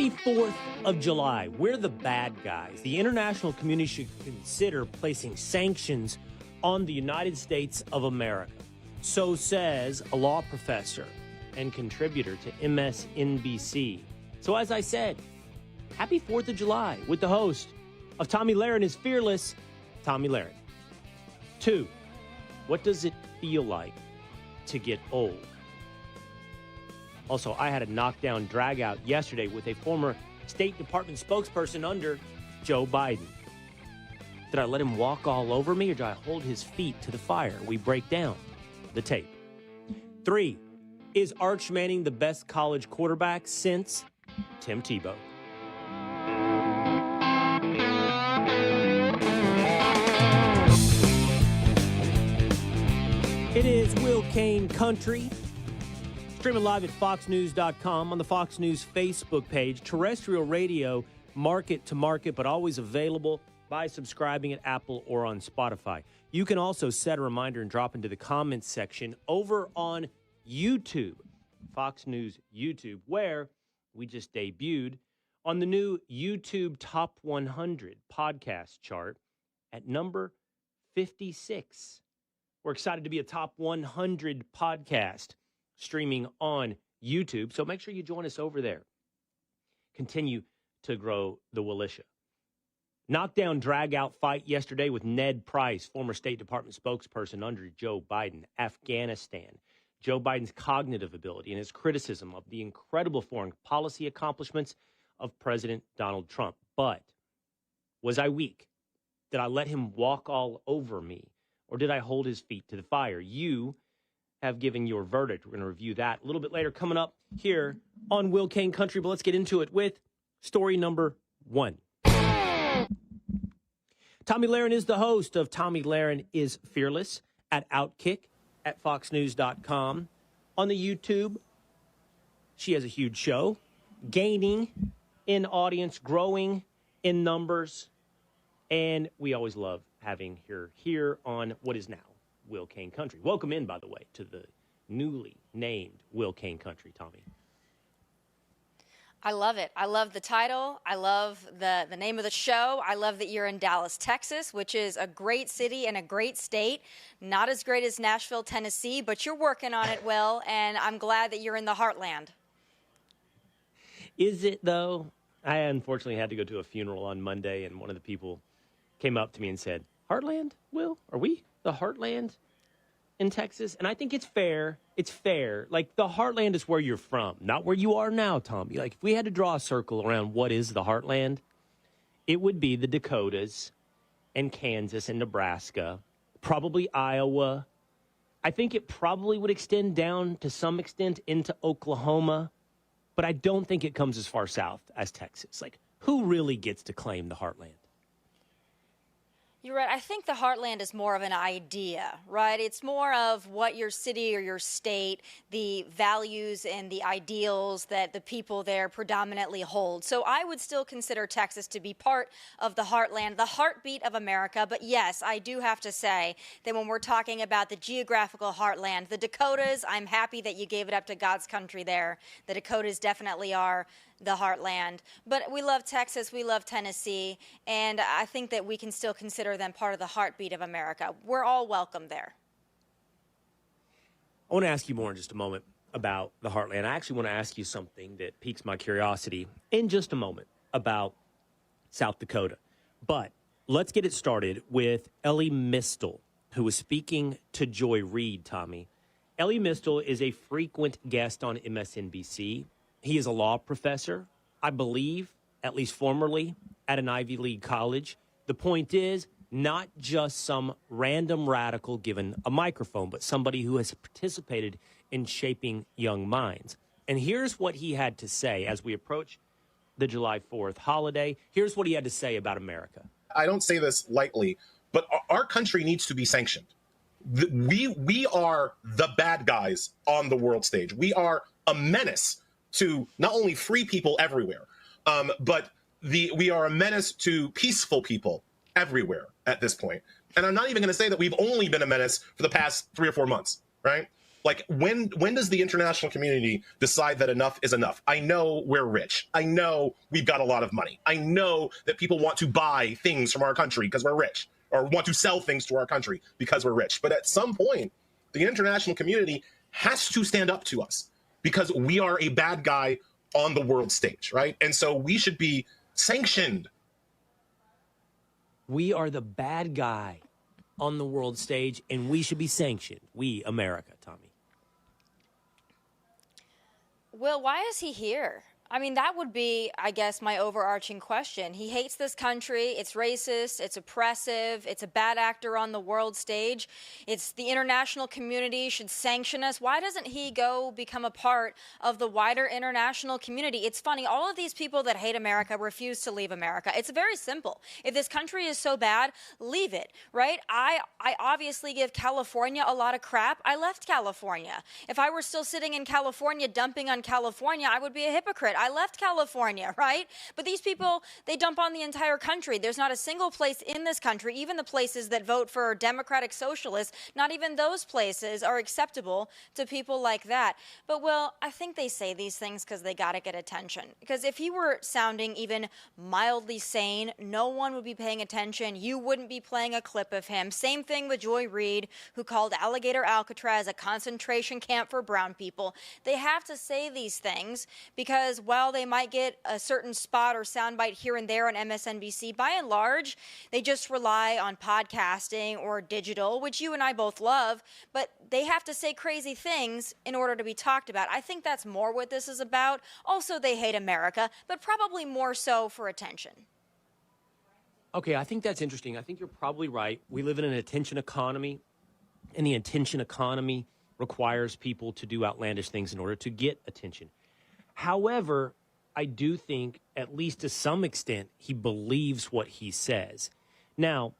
Happy 4th of July. We're the bad guys. The international community should consider placing sanctions on the United States of America. So says a law professor and contributor to MSNBC. So as I said, happy 4th of July with the host of Tomi Lahren is Fearless, Tomi Lahren. 2, what does it feel like to get old? Also, I had a knockdown drag out yesterday with a former State Department spokesperson under Joe Biden. Did I let him walk all over me or did I hold his feet to the fire? We break down the tape. 3, is Arch Manning the best college quarterback since Tim Tebow? It is Will Cain Country. Streaming live at foxnews.com, on the Fox News Facebook page, terrestrial radio, market to market, but always available by subscribing at Apple or on Spotify. You can also set a reminder and drop into the comments section over on YouTube, Fox News YouTube, where we just debuted on the new YouTube Top 100 podcast chart at number 56. We're excited to be a Top 100 podcast streaming on YouTube. So make sure you join us over there. Continue to grow the Willisha. Knockdown, drag-out fight yesterday with Ned Price, former State Department spokesperson under Joe Biden. Afghanistan. Joe Biden's cognitive ability and his criticism of the incredible foreign policy accomplishments of President Donald Trump. But was I weak? Did I let him walk all over me? Or did I hold his feet to the fire? You have given your verdict. We're going to review that a little bit later coming up here on Will Cain Country. But let's get into it with story number 1. Tomi Lahren is the host of Tomi Lahren is Fearless at Outkick at foxnews.com. On the YouTube, she has a huge show, gaining in audience, growing in numbers, and we always love having her here on what is now Will Cain Country. Welcome in, by the way, to the newly named Will Cain Country, Tomi. I love it. I love the title. I love the name of the show. I love that you're in Dallas, Texas, which is a great city and a great state. Not as great as Nashville, Tennessee, but you're working on it, Will, and I'm glad that you're in the heartland. Is it, though? I unfortunately had to go to a funeral on Monday, and one of the people came up to me and said, Heartland, Will? Are we the heartland in Texas? And I think it's fair. It's fair. Like, the heartland is where you're from, not where you are now, Tomi. Like, if we had to draw a circle around what is the heartland, it would be the Dakotas and Kansas and Nebraska, probably Iowa. I think it probably would extend down to some extent into Oklahoma, but I don't think it comes as far south as Texas. Like, who really gets to claim the heartland? You're right. I think the heartland is more of an idea, right? It's more of what your city or your state, the values and the ideals that the people there predominantly hold. So I would still consider Texas to be part of the heartland, the heartbeat of America. But yes, I do have to say that when we're talking about the geographical heartland, the Dakotas, I'm happy that you gave it up to God's country there. The Dakotas definitely are the heartland. But we love Texas, we love Tennessee, and I think that we can still consider them part of the heartbeat of America. We're all welcome there. I want to ask you more in just a moment about the heartland. I actually want to ask you something that piques my curiosity in just a moment about South Dakota. But let's get it started with Ellie Mistel, who was speaking to Joy Reid, Tomi. Ellie Mistel is a frequent guest on MSNBC. He is a law professor, I believe, at least formerly, at an Ivy League college. The point is, not just some random radical given a microphone, but somebody who has participated in shaping young minds. And here's what he had to say as we approach the July 4th holiday. Here's what he had to say about America. I don't say this lightly, but our country needs to be sanctioned. We are the bad guys on the world stage. We are a menace to not only free people everywhere, but we are a menace to peaceful people everywhere at this point. And I'm not even going to say that we've only been a menace for the past 3 or 4 months, right? Like, when does the international community decide that enough is enough? I know we're rich. I know we've got a lot of money. I know that people want to buy things from our country because we're rich, or want to sell things to our country because we're rich. But at some point, the international community has to stand up to us because we are a bad guy on the world stage, right? And so we should be sanctioned. We are the bad guy on the world stage, and we should be sanctioned. We, America, Tommy. Will, why is he here? I mean, that would be, I guess, my overarching question. He hates this country. It's racist. It's oppressive. It's a bad actor on the world stage. It's the international community should sanction us. Why doesn't he go become a part of the wider international community? It's funny. All of these people that hate America refuse to leave America. It's very simple. If this country is so bad, leave it, right? I obviously give California a lot of crap. I left California. If I were still sitting in California dumping on California, I would be a hypocrite. I left California, right? But these people, they dump on the entire country. There's not a single place in this country, even the places that vote for democratic socialists, not even those places are acceptable to people like that. But, Will, I think they say these things because they got to get attention. Because if he were sounding even mildly sane, no one would be paying attention. You wouldn't be playing a clip of him. Same thing with Joy Reid, who called Alligator Alcatraz a concentration camp for brown people. They have to say these things because while they might get a certain spot or soundbite here and there on MSNBC, by and large, they just rely on podcasting or digital, which you and I both love, but they have to say crazy things in order to be talked about. I think that's more what this is about. Also, they hate America, but probably more so for attention. Okay, I think that's interesting. I think you're probably right. We live in an attention economy, and the attention economy requires people to do outlandish things in order to get attention. However, I do think, at least to some extent, he believes what he says. Now,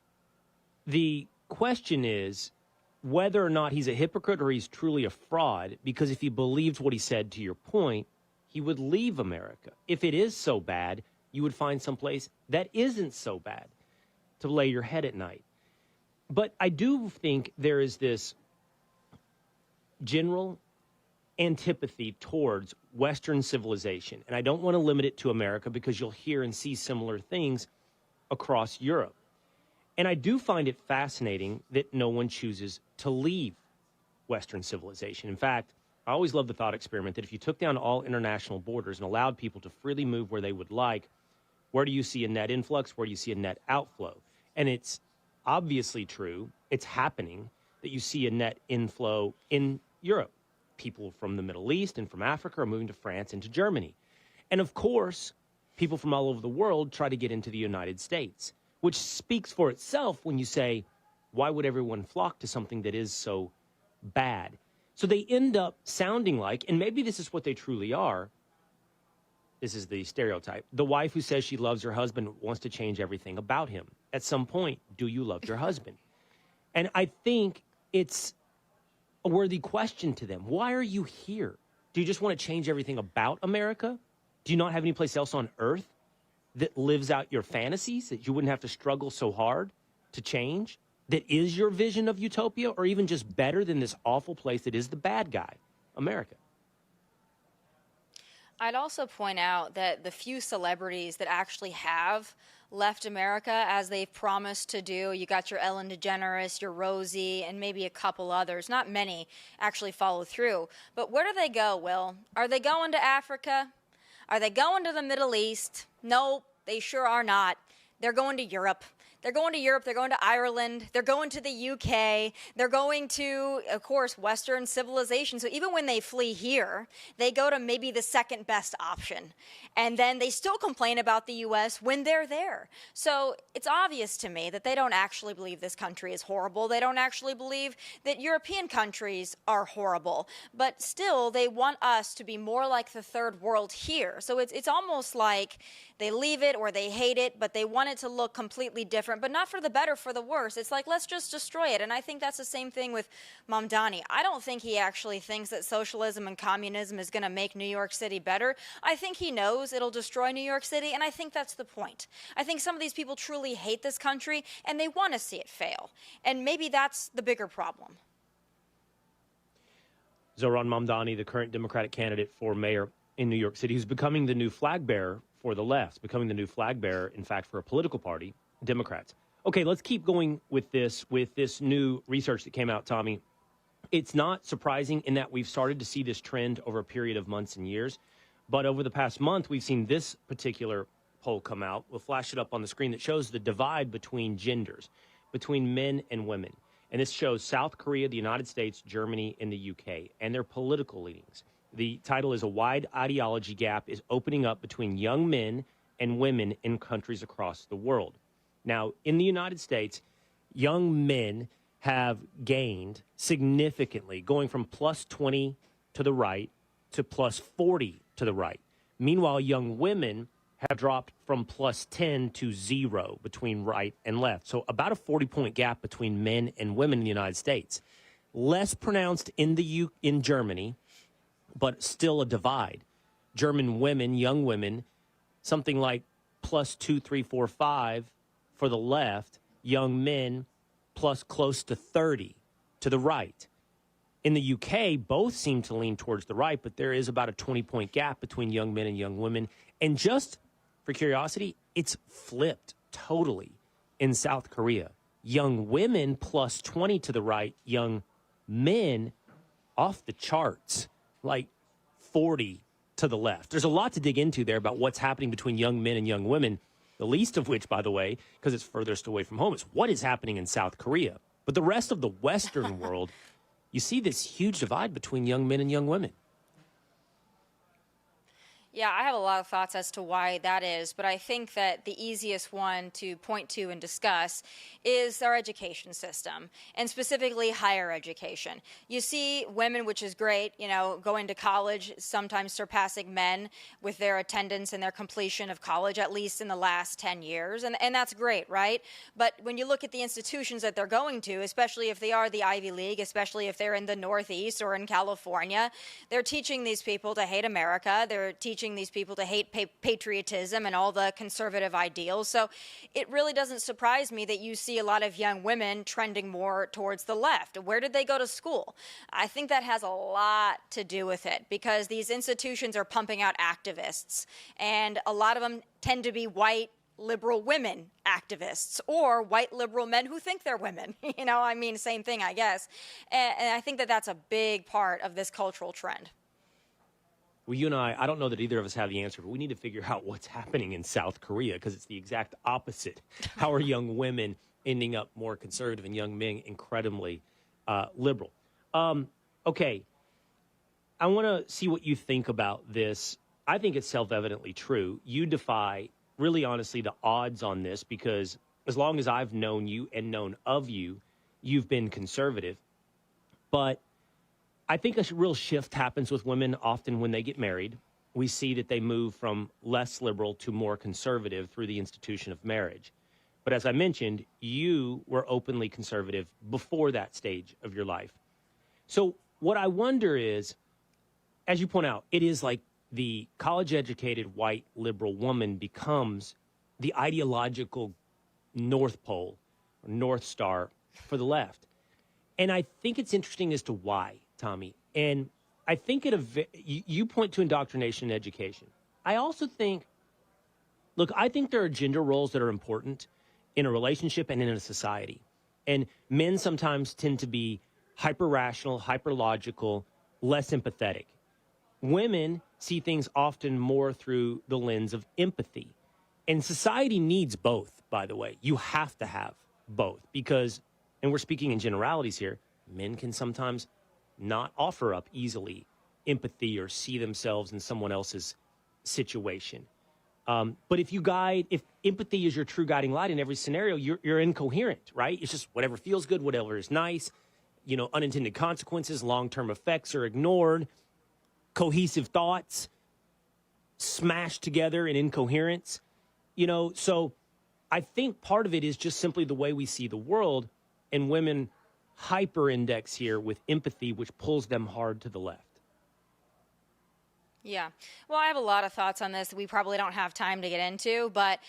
the question is whether or not he's a hypocrite or he's truly a fraud, because if he believed what he said, to your point, he would leave America. If it is so bad, you would find someplace that isn't so bad to lay your head at night. But I do think there is this general antipathy towards Western civilization. And I don't want to limit it to America because you'll hear and see similar things across Europe. And I do find it fascinating that no one chooses to leave Western civilization. In fact, I always love the thought experiment that if you took down all international borders and allowed people to freely move where they would like, where do you see a net influx? Where do you see a net outflow? And it's obviously true, it's happening, that you see a net inflow in Europe. People from the Middle East and from Africa are moving to France and to Germany. And of course, people from all over the world try to get into the United States, which speaks for itself when you say, why would everyone flock to something that is so bad? So they end up sounding like, and maybe this is what they truly are, this is the stereotype, the wife who says she loves her husband wants to change everything about him. At some point, do you love your husband? And I think it's a worthy question to them. Why are you here? Do you just want to change everything about America? Do you not have any place else on earth that lives out your fantasies, that you wouldn't have to struggle so hard to change? That is your vision of utopia, or even just better than this awful place that is the bad guy, America? I'd also point out that the few celebrities that actually have left America as they've promised to do, you got your Ellen DeGeneres, your Rosie, and maybe a couple others. Not many actually follow through. But where do they go, Will? Are they going to Africa? Are they going to the Middle East? No, they sure are not. They're going to Europe. They're going to Europe, they're going to Ireland, they're going to the UK, they're going to, of course, Western civilization. So even when they flee here, they go to maybe the second best option. And then they still complain about the US when they're there. So it's obvious to me that they don't actually believe this country is horrible. They don't actually believe that European countries are horrible. But still, they want us to be more like the third world here. So it's almost like they leave it or they hate it, but they want it to look completely different, but not for the better, for the worse. It's like, let's just destroy it. And I think that's the same thing with Mamdani. I don't think he actually thinks that socialism and communism is going to make New York City better. I think he knows it'll destroy New York City, and I think that's the point. I think some of these people truly hate this country, and they want to see it fail. And maybe that's the bigger problem. Zohran Mamdani, the current Democratic candidate for mayor in New York City, who's becoming the new flag bearer for the left, becoming the new flag bearer, in fact, for a political party, Democrats. Okay, let's keep going with this new research that came out, Tommy. It's not surprising in that we've started to see this trend over a period of months and years. But over the past month, we've seen this particular poll come out. We'll flash it up on the screen that shows the divide between genders, between men and women. And this shows South Korea, the United States, Germany, and the UK, and their political leanings. The title is "A Wide Ideology Gap is Opening Up Between Young Men and Women in Countries Across the World." Now, in the United States, young men have gained significantly, going from plus 20 to the right to plus 40 to the right. Meanwhile, young women have dropped from plus 10 to 0 between right and left. So about a 40-point gap between men and women in the United States. Less pronounced in Germany, but still a divide. German women, young women, something like plus 2, 3, 4, 5 for the left. Young men plus close to 30 to the right. In the UK, both seem to lean towards the right, but there is about a 20-point gap between young men and young women. And just for curiosity, it's flipped totally in South Korea. Young women plus 20 to the right, young men off the charts, like 40 to the left. There's a lot to dig into there about what's happening between young men and young women, the least of which, by the way, because it's furthest away from home, is what is happening in South Korea. But the rest of the Western world, you see this huge divide between young men and young women. Yeah, I have a lot of thoughts as to why that is, but I think that the easiest one to point to and discuss is our education system, and specifically higher education. You see women, which is great, going to college, sometimes surpassing men with their attendance and their completion of college, at least in the last 10 years, and that's great, right? But when you look at the institutions that they're going to, especially if they are the Ivy League, especially if they're in the Northeast or in California, they're teaching these people to hate America. They're teaching these people to hate patriotism and all the conservative ideals. So it really doesn't surprise me that you see a lot of young women trending more towards the left. Where did they go to school? I think that has a lot to do with it because these institutions are pumping out activists, and a lot of them tend to be white liberal women activists or white liberal men who think they're women. Same thing, I guess. And I think that that's a big part of this cultural trend. Well, you and I don't know that either of us have the answer, but we need to figure out what's happening in South Korea because it's the exact opposite. How are young women ending up more conservative and young men incredibly liberal? Okay, I want to see what you think about this. I think it's self-evidently true. You defy, really honestly, the odds on this because as long as I've known you and known of you, you've been conservative. But I think a real shift happens with women often when they get married. We see that they move from less liberal to more conservative through the institution of marriage. But as I mentioned, you were openly conservative before that stage of your life. So what I wonder is, as you point out, it is like the college-educated white liberal woman becomes the ideological North Pole, or North Star for the left. And I think it's interesting as to why, Tommy. And I think you point to indoctrination in education. I also think, I think there are gender roles that are important in a relationship and in a society. And men sometimes tend to be hyper-rational, hyper-logical, less empathetic. Women see things often more through the lens of empathy. And society needs both, by the way. You have to have both because, and we're speaking in generalities here, men can sometimes not offer up easily empathy or see themselves in someone else's situation. But if empathy is your true guiding light in every scenario, you're incoherent, right? It's just whatever feels good, whatever is nice. Unintended consequences, long-term effects are ignored. Cohesive thoughts smashed together in incoherence. So I think part of it is just simply the way we see the world, and women hyper-index here with empathy, which pulls them hard to the left. Yeah. Well, I have a lot of thoughts on this that we probably don't have time to get into, but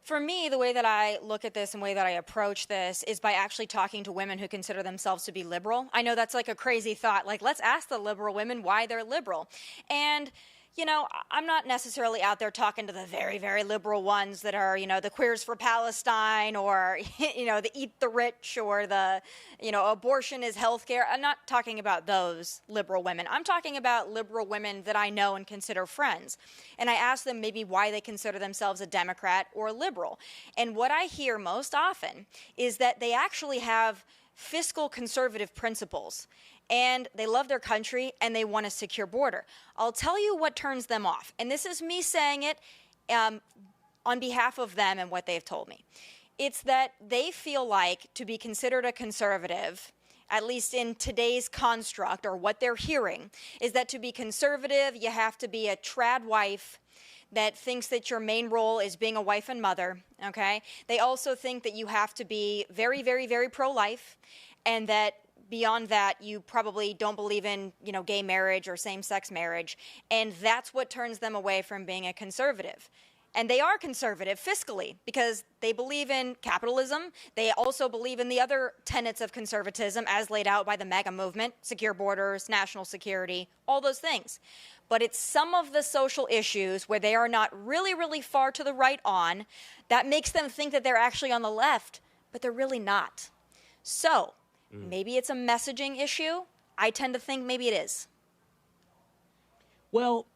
For me, the way that I look at this and the way that I approach this is by actually talking to women who consider themselves to be liberal. I know that's like a crazy thought. Like, let's ask the liberal women why they're liberal. And you know, I'm not necessarily out there talking to the very, very liberal ones that are, you know, the Queers for Palestine or, you know, the Eat the Rich or the, you know, abortion is healthcare. I'm not talking about those liberal women. I'm talking about liberal women that I know and consider friends. And I ask them maybe why they consider themselves a Democrat or a liberal. And what I hear most often is that they actually have fiscal conservative principles. And they love their country, and they want a secure border. I'll tell you what turns them off. And this is me saying it on behalf of them and what they've told me. It's that they feel like to be considered a conservative, at least in today's construct or what they're hearing, is that to be conservative, you have to be a trad wife that thinks that your main role is being a wife and mother, okay? They also think that you have to be very, very, very pro-life, and that beyond that, you probably don't believe in, you know, gay marriage or same-sex marriage, and that's what turns them away from being a conservative. And they are conservative fiscally because they believe in capitalism. They also believe in the other tenets of conservatism as laid out by the MAGA movement, secure borders, national security, all those things. But it's some of the social issues where they are not really, really far to the right on that makes them think that they're actually on the left, but they're really not. So maybe it's a messaging issue. I tend to think maybe it is. Well,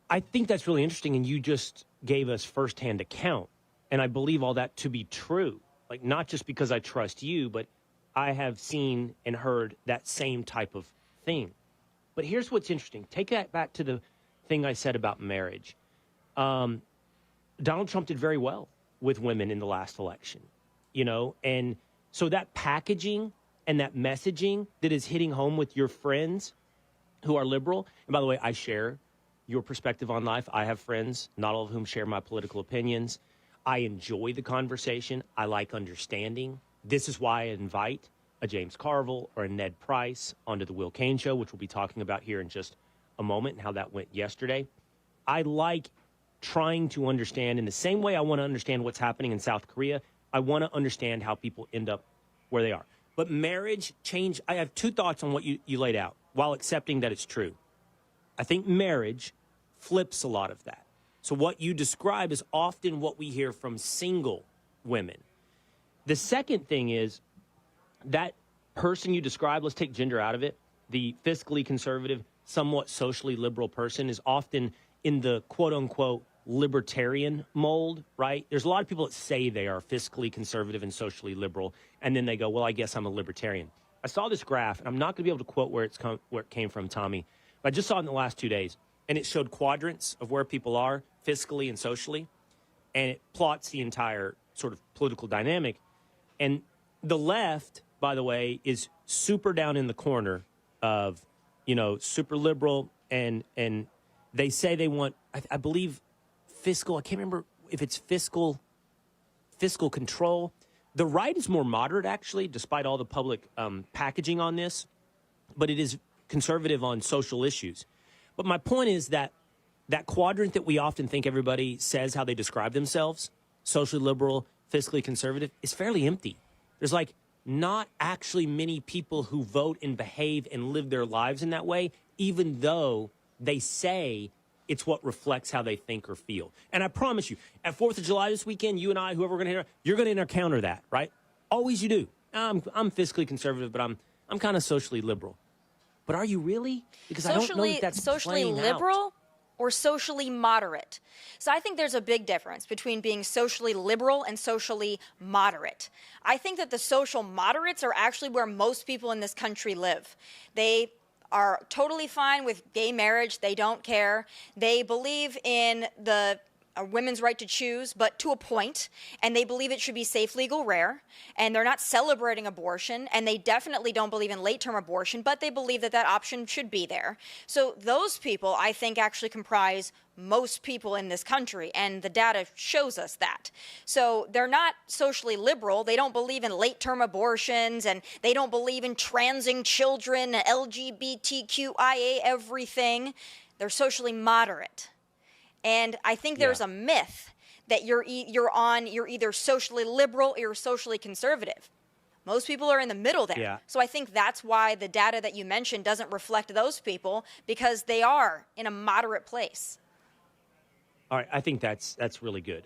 I think that's really interesting, and you just gave us firsthand account, and I believe all that to be true. Like, not just because I trust you, but I have seen and heard that same type of thing. But here's what's interesting. Take that back to the thing I said about marriage. Donald Trump did very well with women in the last election, you know, and so that packaging and that messaging that is hitting home with your friends who are liberal. And by the way, I share your perspective on life. I have friends, not all of whom share my political opinions. I enjoy the conversation. I like understanding. This is why I invite a James Carville or a Ned Price onto the Will Cain Show, which we'll be talking about here in just a moment and how that went yesterday. I like trying to understand in the same way I want to understand what's happening in South Korea. I want to understand how people end up where they are. But marriage change, I have two thoughts on what you laid out while accepting that it's true. I think marriage flips a lot of that. So what you describe is often what we hear from single women. The second thing is that person you describe, let's take gender out of it, the fiscally conservative, somewhat socially liberal person is often in the quote-unquote libertarian mold, right? There's a lot of people that say they are fiscally conservative and socially liberal, and then they go, well, I guess I'm a libertarian. I saw this graph, and I'm not going to be able to quote where it came from, Tomi, but I just saw it in the last 2 days, and it showed quadrants of where people are fiscally and socially, and it plots the entire sort of political dynamic. And the left, by the way, is super down in the corner of, you know, super liberal, and they say they want, I believe, fiscal, I can't remember if it's fiscal control. The right is more moderate, actually, despite all the public packaging on this, but it is conservative on social issues. But my point is that that quadrant that we often think everybody says how they describe themselves, socially liberal, fiscally conservative, is fairly empty. There's like not actually many people who vote and behave and live their lives in that way, even though they say it's what reflects how they think or feel. And I promise you, at 4th of July this weekend, you and I, whoever we're going to hear, you're going to encounter that, right? Always you do. I'm fiscally conservative, but I'm kind of socially liberal. But are you really? Because I don't know if that's socially liberal out. Or socially moderate. So I think there's a big difference between being socially liberal and socially moderate. I think that the social moderates are actually where most people in this country live. They are totally fine with gay marriage. They don't care. They believe in the women's right to choose, but to a point, and they believe it should be safe, legal, rare, and they're not celebrating abortion, and they definitely don't believe in late-term abortion, but they believe that that option should be there. So those people, I think, actually comprise most people in this country, and the data shows us that. So they're not socially liberal. They don't believe in late-term abortions, and they don't believe in transing children, LGBTQIA, everything. They're socially moderate. And I think there's a myth that you're either socially liberal or you're socially conservative. Most people are in the middle there. Yeah. So I think that's why the data that you mentioned doesn't reflect those people, because they are in a moderate place. All right, I think that's really good.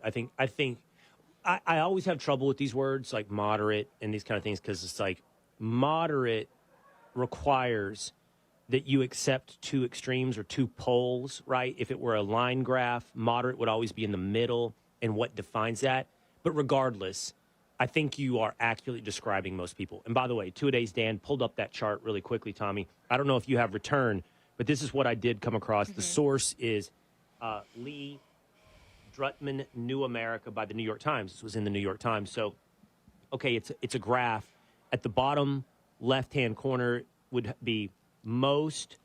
I always have trouble with these words like moderate and these kind of things, because it's like moderate requires that you accept two extremes or two poles, right? If it were a line graph, moderate would always be in the middle, and what defines that. But regardless, I think you are accurately describing most people. And by the way, two-a-days Dan pulled up that chart really quickly, Tommy. I don't know if you have return, but this is what I did come across. The source is Lee Drutman, New America by the New York Times. This was in the New York Times. So, okay, it's a graph. At the bottom left-hand corner would be most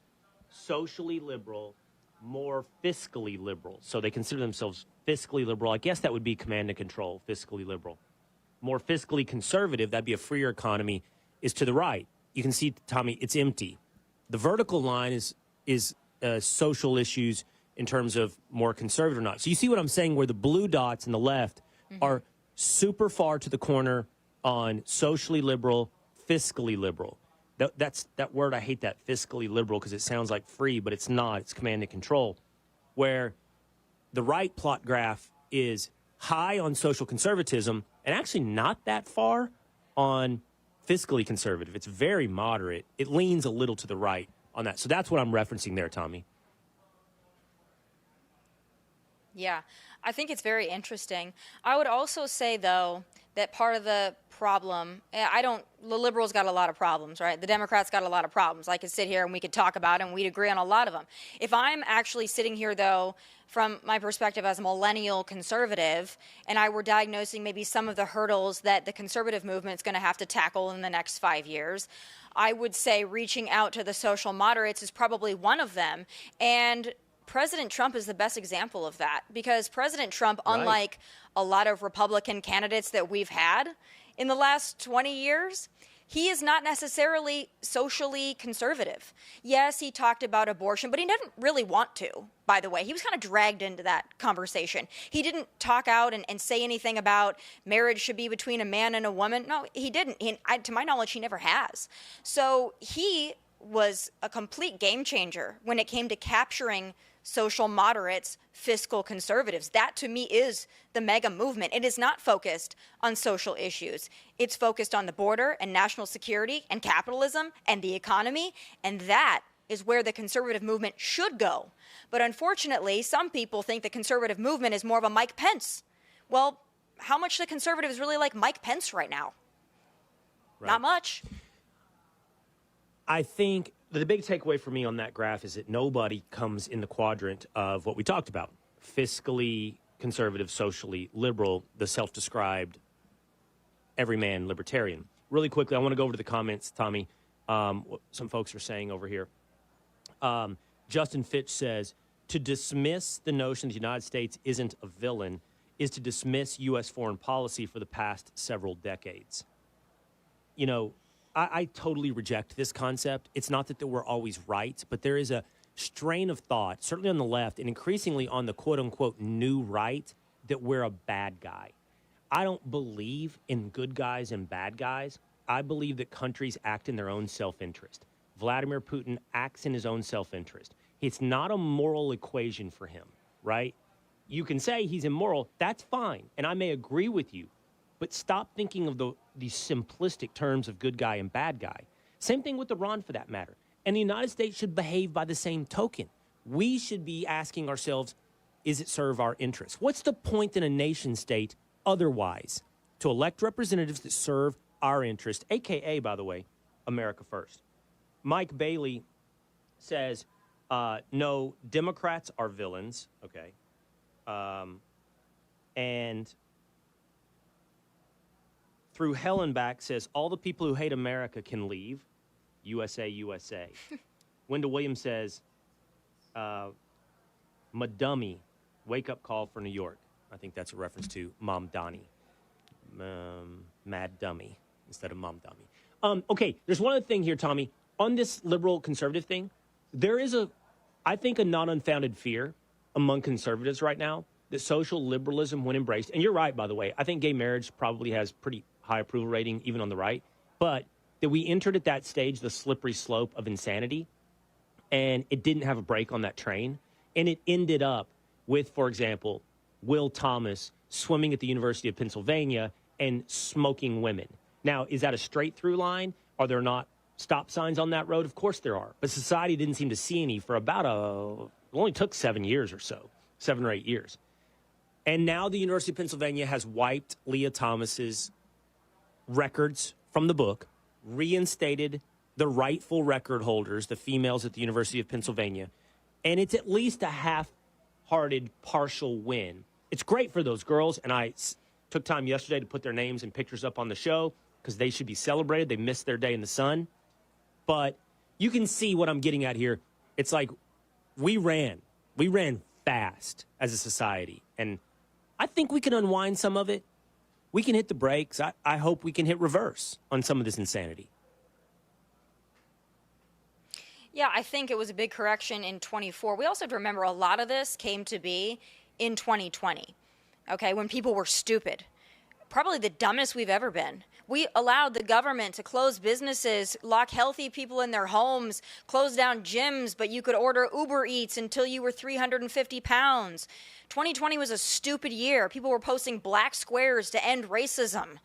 socially liberal, more fiscally liberal. So they consider themselves fiscally liberal. I guess that would be command and control, fiscally liberal. More fiscally conservative, that'd be a freer economy, is to the right. You can see, Tommy, it's empty. The vertical line is social issues in terms of more conservative or not. So you see what I'm saying, where the blue dots in the left are super far to the corner on socially liberal, fiscally liberal. That's that word, I hate that, fiscally liberal, because it sounds like free, but it's not. It's command and control. Where the right plot graph is high on social conservatism and actually not that far on fiscally conservative. It's very moderate. It leans a little to the right on that. So that's what I'm referencing there, Tommy. Yeah, I think it's very interesting. I would also say, though, that part of the problem, the liberals got a lot of problems, right? The Democrats got a lot of problems. I could sit here and we could talk about it and we'd agree on a lot of them. If I'm actually sitting here, though, from my perspective as a millennial conservative, and I were diagnosing maybe some of the hurdles that the conservative movement's going to have to tackle in the next 5 years, I would say reaching out to the social moderates is probably one of them. And President Trump is the best example of that, because President Trump, unlike a lot of Republican candidates that we've had in the last 20 years, he is not necessarily socially conservative. Yes, he talked about abortion, but he didn't really want to, by the way. He was kind of dragged into that conversation. He didn't talk out and say anything about marriage should be between a man and a woman. No, he didn't. To my knowledge, he never has. So he was a complete game changer when it came to capturing social moderates, fiscal conservatives. That, to me, is the mega movement. It is not focused on social issues. It's focused on the border and national security and capitalism and the economy, and that is where the conservative movement should go. But unfortunately, some people think the conservative movement is more of a Mike Pence. Well, how much do conservatives really like Mike Pence right now? Right. Not much. I think the big takeaway for me on that graph is that nobody comes in the quadrant of what we talked about: fiscally conservative, socially liberal, the self-described everyman libertarian. Really quickly, I want to go over to the comments, Tommy. What some folks are saying over here. Justin Fitch says, to dismiss the notion the United States isn't a villain is to dismiss U.S. foreign policy for the past several decades. You know, I totally reject this concept. It's not that we're always right, but there is a strain of thought, certainly on the left and increasingly on the quote-unquote new right, that we're a bad guy. I don't believe in good guys and bad guys. I believe that countries act in their own self-interest. Vladimir Putin acts in his own self-interest. It's not a moral equation for him, right? You can say he's immoral. That's fine, and I may agree with you. But stop thinking of these simplistic terms of good guy and bad guy. Same thing with Iran, for that matter. And the United States should behave by the same token. We should be asking ourselves, is it serve our interests? What's the point in a nation state otherwise to elect representatives that serve our interest, a.k.a., by the way, America first? Mike Bailey says, no, Democrats are villains. Okay. And through hell and back says, all the people who hate America can leave. USA, USA. Wendell Williams says, Madummy, wake-up call for New York. I think that's a reference to Mom Donnie. Mad Dummy instead of Mom Dummy. Okay, there's one other thing here, Tommy. On this liberal-conservative thing, there is I think, a non-unfounded fear among conservatives right now that social liberalism, when embraced, and you're right, by the way, I think gay marriage probably has pretty high approval rating, even on the right, but that we entered at that stage the slippery slope of insanity, and it didn't have a break on that train, and it ended up with, for example, Will Thomas swimming at the University of Pennsylvania and smoking women. Now, is that a straight through line? Are there not stop signs on that road? Of course there are. But society didn't seem to see any for about it only took 7 years or so, 7 or 8 years. And now the University of Pennsylvania has wiped Leah Thomas's records from the book, reinstated the rightful record holders, the females at the University of Pennsylvania. And it's at least a half-hearted partial win. It's great for those girls, and I took time yesterday to put their names and pictures up on the show because they should be celebrated. They missed their day in the sun. But you can see what I'm getting at here. It's like we ran fast as a society, and I think we can unwind some of it. We can hit the brakes. I hope we can hit reverse on some of this insanity. Yeah, I think it was a big correction in 24. We also have to remember a lot of this came to be in 2020, okay, when people were stupid. Probably the dumbest we've ever been. We allowed the government to close businesses, lock healthy people in their homes, close down gyms, but you could order Uber Eats until you were 350 pounds. 2020 was a stupid year. People were posting black squares to end racism.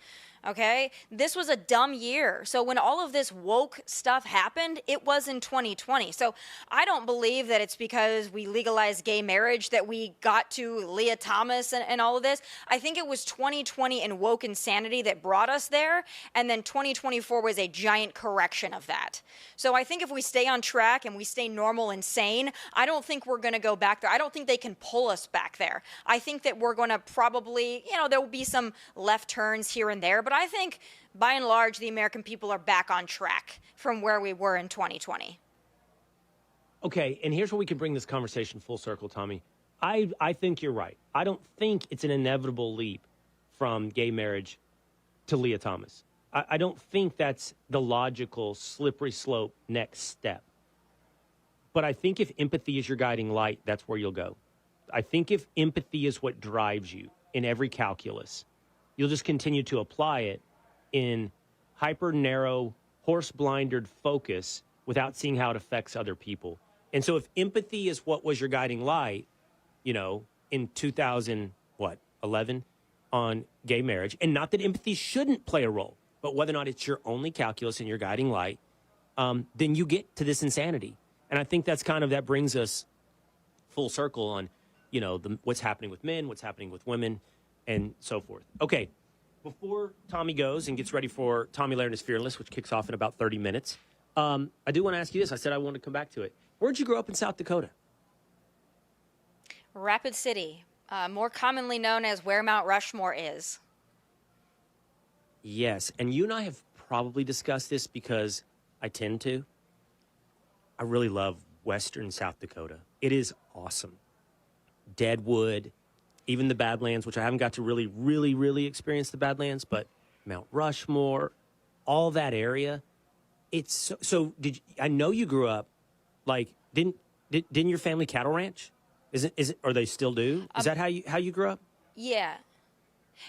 Okay, this was a dumb year. So when all of this woke stuff happened, it was in 2020. So I don't believe that it's because we legalized gay marriage that we got to Leah Thomas and all of this. I think it was 2020 and woke insanity that brought us there. And then 2024 was a giant correction of that. So I think if we stay on track and we stay normal and sane, I don't think we're going to go back there. I don't think they can pull us back there. I think that we're going to probably, there will be some left turns here and there, but I think, by and large, the American people are back on track from where we were in 2020. Okay, and here's where we can bring this conversation full circle, Tommy. I think you're right. I don't think it's an inevitable leap from gay marriage to Leah Thomas. I don't think that's the logical, slippery slope next step. But I think if empathy is your guiding light, that's where you'll go. I think if empathy is what drives you in every calculus, you'll just continue to apply it in hyper-narrow, horse-blindered focus without seeing how it affects other people. And so if empathy is what was your guiding light, in 2011 on gay marriage, and not that empathy shouldn't play a role, but whether or not it's your only calculus and your guiding light, then you get to this insanity. And I think that brings us full circle on, what's happening with men, what's happening with women, and so forth. Okay, before Tommy goes and gets ready for Tomi Lahren is Fearless, which kicks off in about 30 minutes, I do want to ask you this. I said I want to come back to it. Where'd you grow up in South Dakota? Rapid City, more commonly known as where Mount Rushmore is. Yes, and you and I have probably discussed this because I tend to. I really love western South Dakota. It is awesome. Deadwood, even the Badlands, which I haven't got to really, really, really experience the Badlands, but Mount Rushmore, all that area. It's so. I know you grew up didn't your family cattle ranch? Is it? Or they still do? Is that how you grew up? Yeah.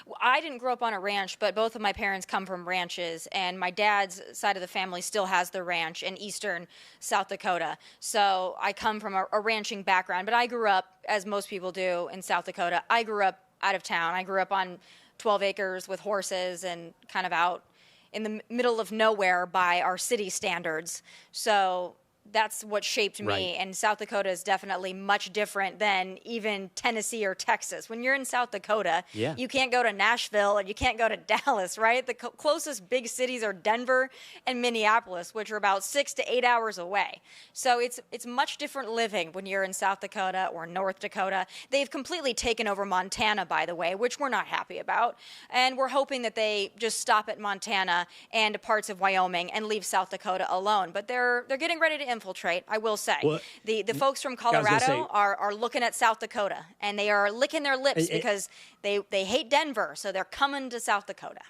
Well, I didn't grow up on a ranch, but both of my parents come from ranches, and my dad's side of the family still has the ranch in eastern South Dakota. So I come from a ranching background, but I grew up, as most people do, in South Dakota. I grew up out of town. I grew up on 12 acres with horses and kind of out in the middle of nowhere by our city standards. So that's what shaped me. Right. And South Dakota is definitely much different than even Tennessee or Texas. When you're in South Dakota, you can't go to Nashville and you can't go to Dallas, right? The closest big cities are Denver and Minneapolis, which are about 6 to 8 hours away. So it's much different living when you're in South Dakota or North Dakota. They've completely taken over Montana, by the way, which we're not happy about. And we're hoping that they just stop at Montana and parts of Wyoming and leave South Dakota alone. But they're getting ready to infiltrate, I will say. Well, the folks from Colorado are looking at South Dakota, and they are licking their lips because they hate Denver, so they're coming to South Dakota.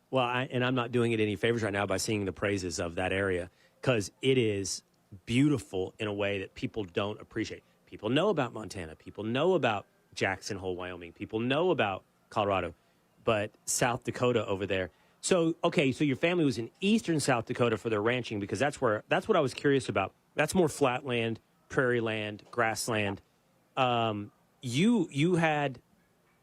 Well, I'm not doing it any favors right now by singing the praises of that area, because it is beautiful in a way that people don't appreciate. People know about Montana. People know about Jackson Hole, Wyoming. People know about Colorado, but South Dakota over there. So, okay, so your family was in eastern South Dakota for their ranching, because that's what I was curious about. That's more flatland, prairie land, grassland. You had,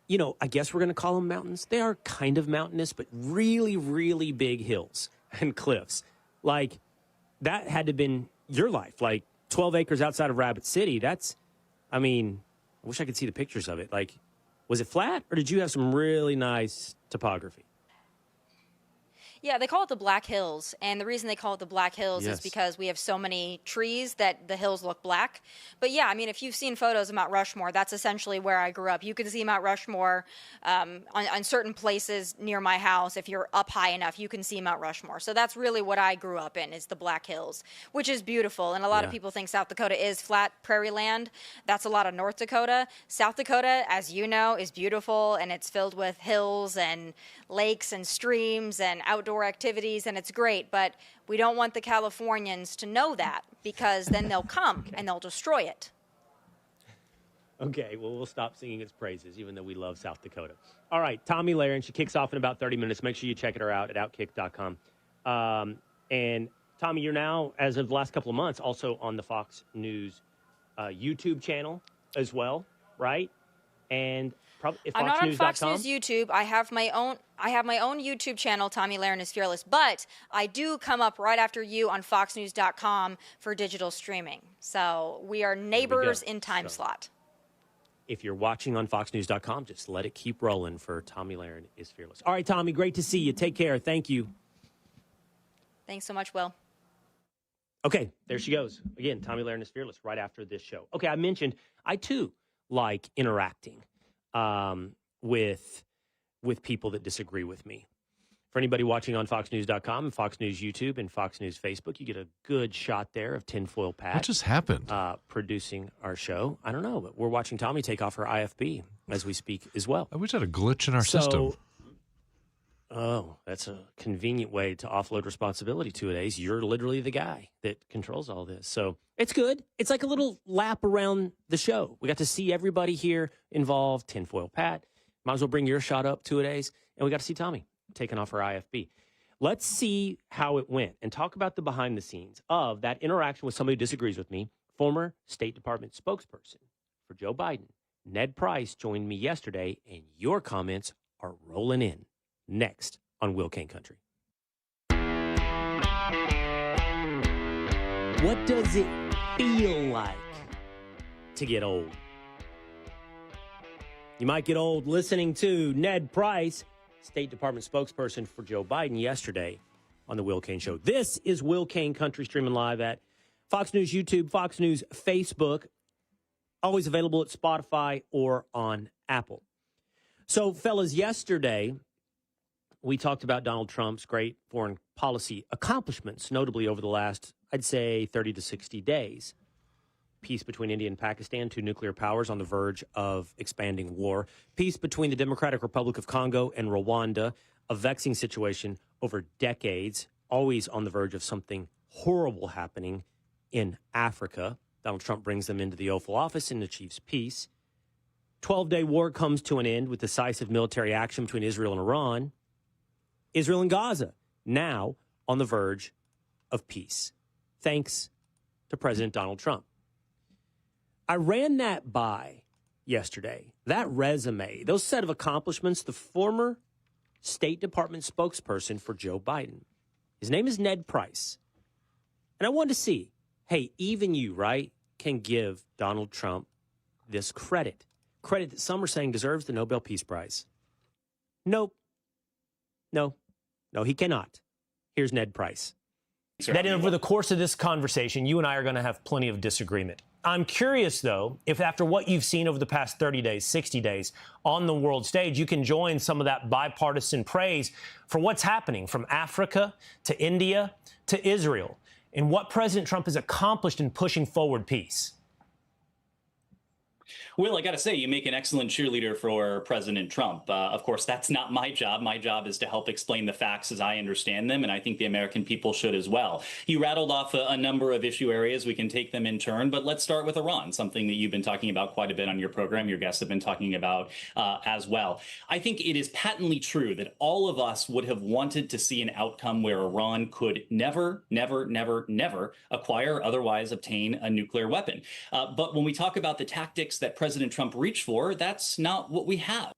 I guess we're going to call them mountains. They are kind of mountainous, but really, really big hills and cliffs. Like, that had to have been your life. Like, 12 acres outside of Rapid City. I wish I could see the pictures of it. Like, was it flat, or did you have some really nice topography? Yeah, they call it the Black Hills, and the reason they call it the Black Hills Yes. is because we have so many trees that the hills look black. But yeah, if you've seen photos of Mount Rushmore, that's essentially where I grew up. You can see Mount Rushmore on certain places near my house. If you're up high enough, you can see Mount Rushmore. So that's really what I grew up in, is the Black Hills, which is beautiful. And a lot of people think South Dakota is flat prairie land. That's a lot of North Dakota. South Dakota, as you know, is beautiful, and it's filled with hills and lakes and streams and outdoor activities, and it's great, but we don't want the Californians to know that, because then they'll come and they'll destroy it. Okay, well, we'll stop singing its praises, even though we love South Dakota. All right, Tomi Lahren, she kicks off in about 30 minutes. Make sure you check her out at outkick.com. And Tomi, you're now, as of the last couple of months, also on the Fox News YouTube channel as well, right? And if I'm not on Fox FoxNews.com? News YouTube. I have my own YouTube channel, Tomi Lahren is Fearless, but I do come up right after you on foxnews.com for digital streaming. So we are neighbors in time slot. If you're watching on foxnews.com, just let it keep rolling for Tomi Lahren is Fearless. All right, Tomi, great to see you. Take care. Thank you. Thanks so much, Will. Okay, there she goes. Again, Tomi Lahren is Fearless right after this show. Okay, I mentioned I, too, like interacting with people that disagree with me. For anybody watching on foxnews.com and Fox News YouTube and Fox News Facebook, you get a good shot there of Tinfoil Pat. What just happened? Producing our show. I don't know, but we're watching Tomi take off her IFB as we speak as well. I wish I had a glitch in our system. Oh, that's a convenient way to offload responsibility two-a-days. You're literally the guy that controls all this. So it's good. It's like a little lap around the show. We got to see everybody here involved. Tinfoil Pat. Might as well bring your shot up two-a-days. And we got to see Tomi taking off her IFB. Let's see how it went and talk about the behind the scenes of that interaction with somebody who disagrees with me. Former State Department spokesperson for Joe Biden, Ned Price, joined me yesterday, and your comments are rolling in. Next on Will Cain Country. What does it feel like to get old? You might get old listening to Ned Price, State Department spokesperson for Joe Biden, yesterday on the Will Cain Show. This is Will Cain Country, streaming live at Fox News YouTube, Fox News Facebook, always available at Spotify or on Apple. So, fellas, yesterday we talked about Donald Trump's great foreign policy accomplishments, notably over the last, I'd say, 30 to 60 days. Peace between India and Pakistan, two nuclear powers on the verge of expanding war. Peace between the Democratic Republic of Congo and Rwanda, a vexing situation over decades, always on the verge of something horrible happening in Africa. Donald Trump brings them into the Oval Office and achieves peace. 12-day war comes to an end with decisive military action between Israel and Iran. Israel and Gaza, now on the verge of peace, thanks to President Donald Trump. I ran that by yesterday, that resume, those set of accomplishments, the former State Department spokesperson for Joe Biden. His name is Ned Price. And I wanted to see, hey, even you, right, can give Donald Trump this credit that some are saying deserves the Nobel Peace Prize. Nope. No, he cannot. Here's Ned Price. That over the course of this conversation, you and I are going to have plenty of disagreement. I'm curious, though, if after what you've seen over the past 30 days, 60 days on the world stage, you can join some of that bipartisan praise for what's happening from Africa to India to Israel and what President Trump has accomplished in pushing forward peace. Will, I got to say, you make an excellent cheerleader for President Trump. Of course, that's not my job. My job is to help explain the facts as I understand them, and I think the American people should as well. You rattled off a number of issue areas. We can take them in turn, but let's start with Iran, something that you've been talking about quite a bit on your program. Your guests have been talking about as well. I think it is patently true that all of us would have wanted to see an outcome where Iran could never, never, never, never acquire, otherwise obtain a nuclear weapon. But when we talk about the tactics that President Trump reached for, that's not what we have.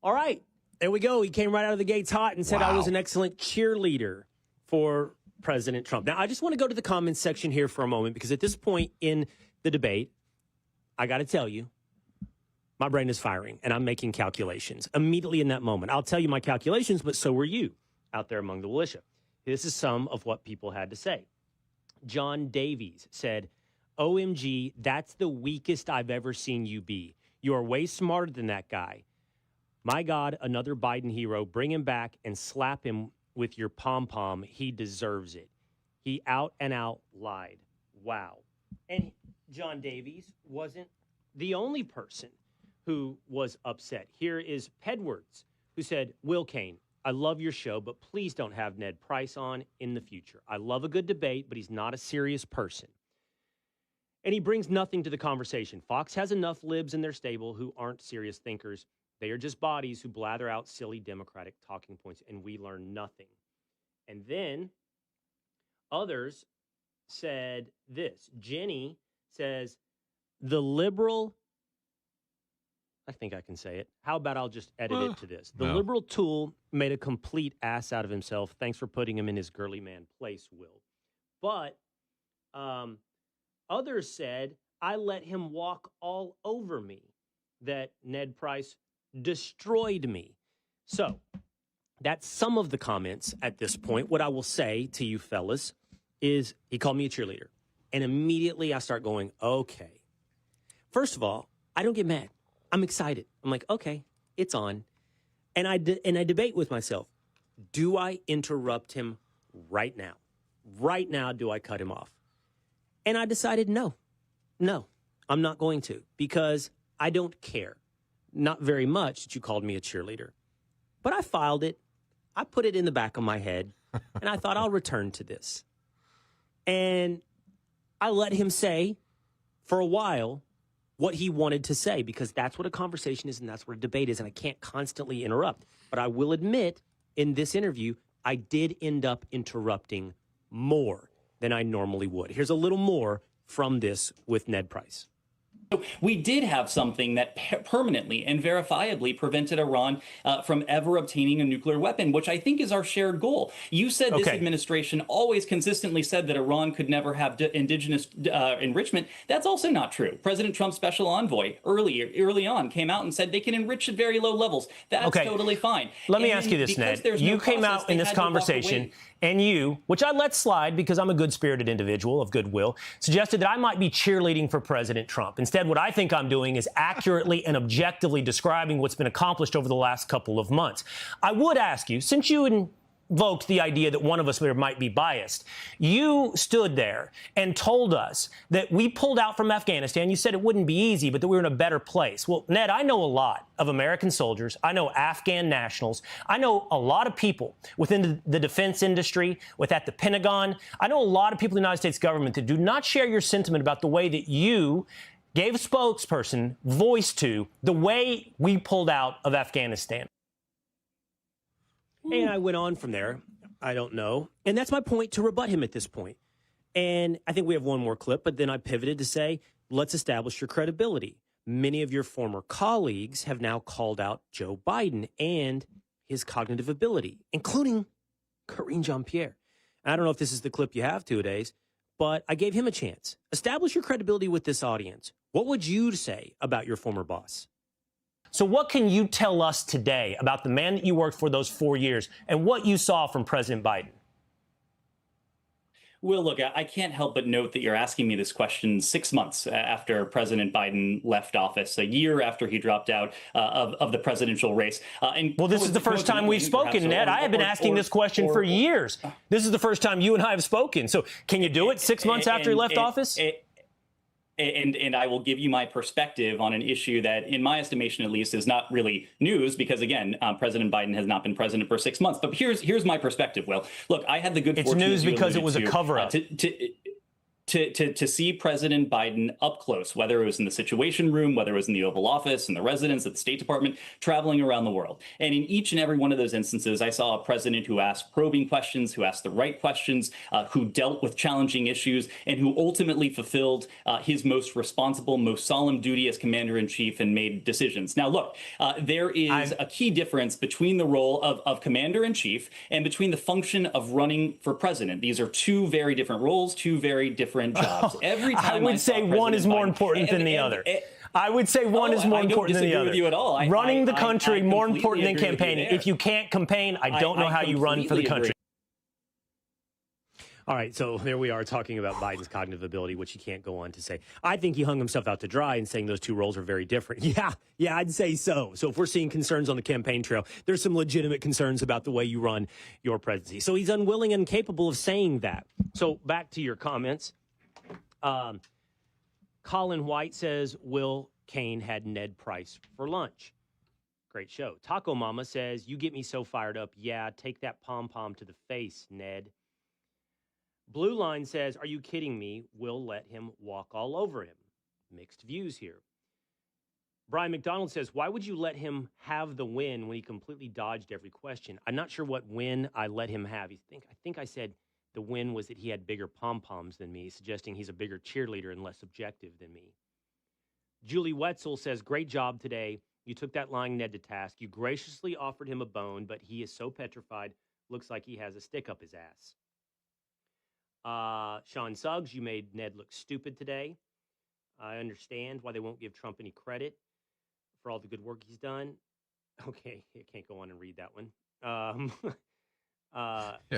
All right, there we go. He came right out of the gates hot and said I was an excellent cheerleader for President Trump. Now, I just want to go to the comments section here for a moment, because at this point in the debate, I got to tell you, my brain is firing and I'm making calculations immediately in that moment. I'll tell you my calculations, but so were you out there among the militia. This is some of what people had to say. John Davies said, OMG, that's the weakest I've ever seen you be. You are way smarter than that guy. My God, another Biden hero. Bring him back and slap him with your pom-pom. He deserves it. He out and out lied. Wow. And John Davies wasn't the only person who was upset. Here is Pedwards, who said, Will Cain, I love your show, but please don't have Ned Price on in the future. I love a good debate, but he's not a serious person. And he brings nothing to the conversation. Fox has enough libs in their stable who aren't serious thinkers. They are just bodies who blather out silly Democratic talking points, and we learn nothing. And then others said this. Jenny says, the liberal, I think I can say it. How about I'll just edit it to this? The liberal tool made a complete ass out of himself. Thanks for putting him in his girly man place, Will. But others said, I let him walk all over me, that Ned Price destroyed me. So that's some of the comments at this point. What I will say to you fellas is he called me a cheerleader. And immediately I start going, okay. First of all, I don't get mad. I'm excited. I'm like, okay, it's on. And I debate with myself. Do I interrupt him right now? Right now, do I cut him off? And I decided no, I'm not going to, because I don't care. Not very much that you called me a cheerleader. But I filed it. I put it in the back of my head, and I thought I'll return to this. And I let him say for a while what he wanted to say, because that's what a conversation is and that's what a debate is, and I can't constantly interrupt. But I will admit, in this interview, I did end up interrupting more than I normally would. Here's a little more from this with Ned Price. We did have something that permanently and verifiably prevented Iran from ever obtaining a nuclear weapon, which I think is our shared goal. You said this administration always consistently said that Iran could never have indigenous enrichment. That's also not true. President Trump's special envoy early on came out and said they can enrich at very low levels. That's totally fine. Let me ask you this, Ned. You came out in this conversation and you, which I let slide because I'm a good-spirited individual of goodwill, suggested that I might be cheerleading for President Trump. Instead, what I think I'm doing is accurately and objectively describing what's been accomplished over the last couple of months. I would ask you, since you invoked the idea that one of us here might be biased, you stood there and told us that we pulled out from Afghanistan. You said it wouldn't be easy, but that we were in a better place. Well, Ned, I know a lot of American soldiers. I know Afghan nationals. I know a lot of people within the defense industry, at the Pentagon. I know a lot of people in the United States government that do not share your sentiment about the way that you gave a spokesperson voice to the way we pulled out of Afghanistan. And I went on from there. I don't know. And that's my point, to rebut him at this point. And I think we have one more clip, but then I pivoted to say, let's establish your credibility. Many of your former colleagues have now called out Joe Biden and his cognitive ability, including Karine Jean-Pierre. I don't know if this is the clip you have two-a-days, but I gave him a chance. Establish your credibility with this audience. What would you say about your former boss? So what can you tell us today about the man that you worked for those 4 years and what you saw from President Biden? Well, look, I can't help but note that you're asking me this question 6 months after President Biden left office, a year after he dropped out of the presidential race. Well, this is the first time we've spoken, Ned. I have been asking this question for years. This is the first time you and I have spoken. So can you do it 6 months after he left office? and I will give you my perspective on an issue that, in my estimation at least, is not really news because, again, President Biden has not been president for 6 months. But here's my perspective, Will. Look, I had the good fortune. It's news because it was a cover-up. To see President Biden up close, whether it was in the Situation Room, whether it was in the Oval Office, in the residence at the State Department, traveling around the world. And in each and every one of those instances, I saw a president who asked probing questions, who asked the right questions, who dealt with challenging issues, and who ultimately fulfilled his most responsible, most solemn duty as commander-in-chief and made decisions. Now, look, there is a key difference between the role of commander-in-chief and between the function of running for president. These are two very different roles, two very different jobs. Every time I would say one is more important than the other. I would say one is more important than the other. With you at all. Running the country more important than campaigning. If you can't campaign, I don't know how you run for the country. All right, so there we are talking about Biden's cognitive ability, which he can't go on to say. I think he hung himself out to dry in saying those two roles are very different. Yeah, I'd say so. So if we're seeing concerns on the campaign trail, there's some legitimate concerns about the way you run your presidency. So he's unwilling and incapable of saying that. So back to your comments. Colin White says Will Cain had Ned Price for lunch. Great show. Taco Mama says, you get me so fired up. Yeah, take that pom-pom to the face, Ned. Blue Line says, are you kidding me? We'll let him walk all over him. Mixed views here. Brian McDonald says, why would you let him have the win when he completely dodged every question? I'm not sure what win I let him have. I think I said the win was that he had bigger pom-poms than me, suggesting he's a bigger cheerleader and less objective than me. Julie Wetzel says, great job today. You took that lying Ned to task. You graciously offered him a bone, but he is so petrified, looks like he has a stick up his ass. Sean Suggs, you made Ned look stupid today. I understand why they won't give Trump any credit for all the good work he's done. Okay, I can't go on and read that one.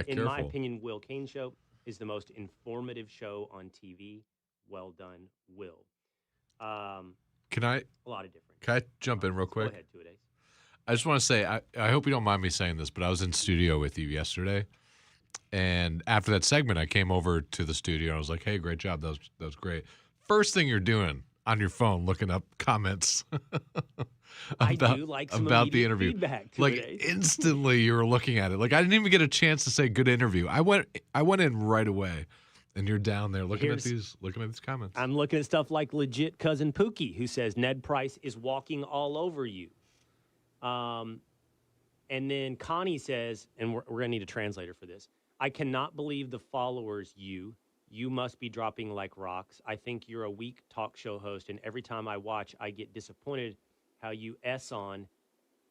In my opinion, Will Cain Show is the most informative show on TV. Well done, Will. Can I? A lot of different. Can I jump in real quick? Go ahead, 2 days. I just want to say, I hope you don't mind me saying this, but I was in studio with you yesterday, and after that segment, I came over to the studio and I was like, "Hey, great job! That was great." First thing you're doing on your phone, looking up comments. I do like some about the interview. Feedback like instantly, you were looking at it. Like I didn't even get a chance to say good interview. I went in right away, and you're down there looking at these comments. I'm looking at stuff like legit cousin Pookie, who says Ned Price is walking all over you. And then Connie says, and we're gonna need a translator for this. I cannot believe the followers you must be dropping like rocks. I think you're a weak talk show host, and every time I watch, I get disappointed how you on,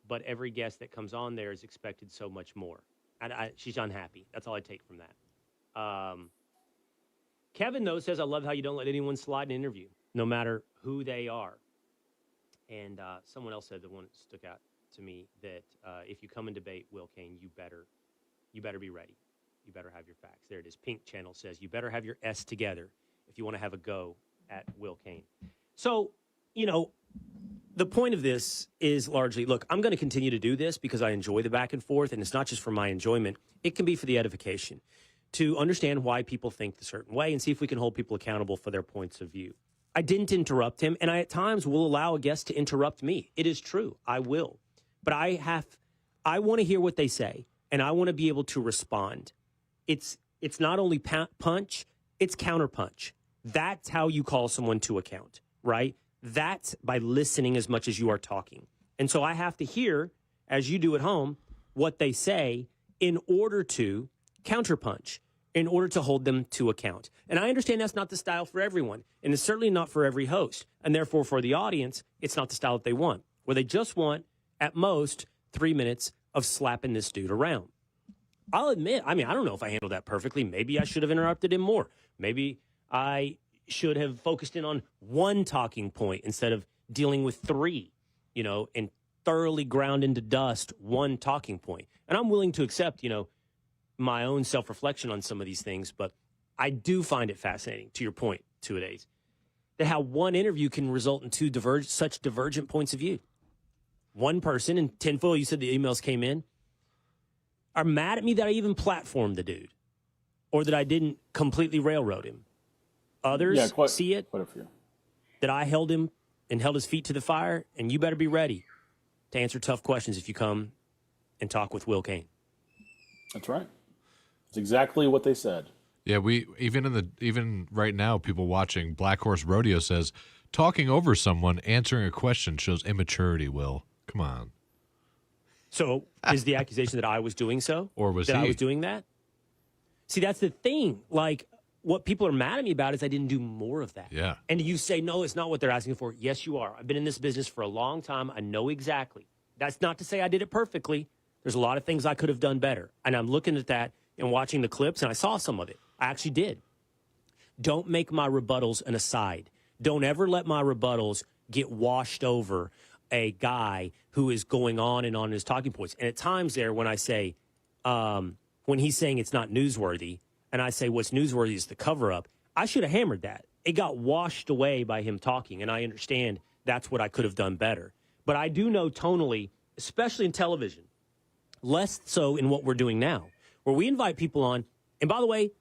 but every guest that comes on there is expected so much more. And she's unhappy. That's all I take from that. Kevin, though, says, I love how you don't let anyone slide in an interview, no matter who they are. And someone else said the one that stuck out to me, that if you come and debate Will Cain, you better be ready. You better have your facts. There it is. Pink Channel says, you better have your S together if you want to have a go at Will Cain. So, the point of this is largely, look, I'm going to continue to do this because I enjoy the back and forth, and it's not just for my enjoyment. It can be for the edification, to understand why people think a certain way and see if we can hold people accountable for their points of view. I didn't interrupt him, and I at times will allow a guest to interrupt me. It is true. I will. But I want to hear what they say, and I want to be able to respond. It's not only punch, it's counterpunch. That's how you call someone to account, right? That's by listening as much as you are talking. And so I have to hear, as you do at home, what they say in order to counterpunch, in order to hold them to account. And I understand that's not the style for everyone, and it's certainly not for every host. And therefore, for the audience, it's not the style that they want, where they just want, at most, 3 minutes of slapping this dude around. I'll admit, I don't know if I handled that perfectly. Maybe I should have interrupted him more. Maybe I should have focused in on one talking point instead of dealing with three, and thoroughly ground into dust one talking point. And I'm willing to accept, my own self-reflection on some of these things, but I do find it fascinating, to your point, 2 days, that how one interview can result in two such divergent points of view. One person, and tinfoil, you said the emails came in, are mad at me that I even platformed the dude, or that I didn't completely railroad him. Others see it. Quite a few. that I held him and held his feet to the fire, and you better be ready to answer tough questions if you come and talk with Will Cain. That's right. That's exactly what they said. Yeah, we even right now, people watching Black Horse Rodeo says talking over someone, answering a question shows immaturity. Will, come on. So is the accusation that I was doing so, or was that he? I was doing that? See, that's the thing. Like, what people are mad at me about is I didn't do more of that. Yeah. And you say, no, it's not what they're asking for. Yes, you are. I've been in this business for a long time. I know exactly. That's not to say I did it perfectly. There's a lot of things I could have done better. And I'm looking at that and watching the clips, and I saw some of it. I actually did. Don't make my rebuttals an aside. Don't ever let my rebuttals get washed over a guy who is going on and on in his talking points. And at times there, when I say, when he's saying it's not newsworthy, and I say what's newsworthy is the cover-up, I should have hammered that. It got washed away by him talking, and I understand that's what I could have done better. But I do know tonally, especially in television, less so in what we're doing now, where we invite people on. And by the way,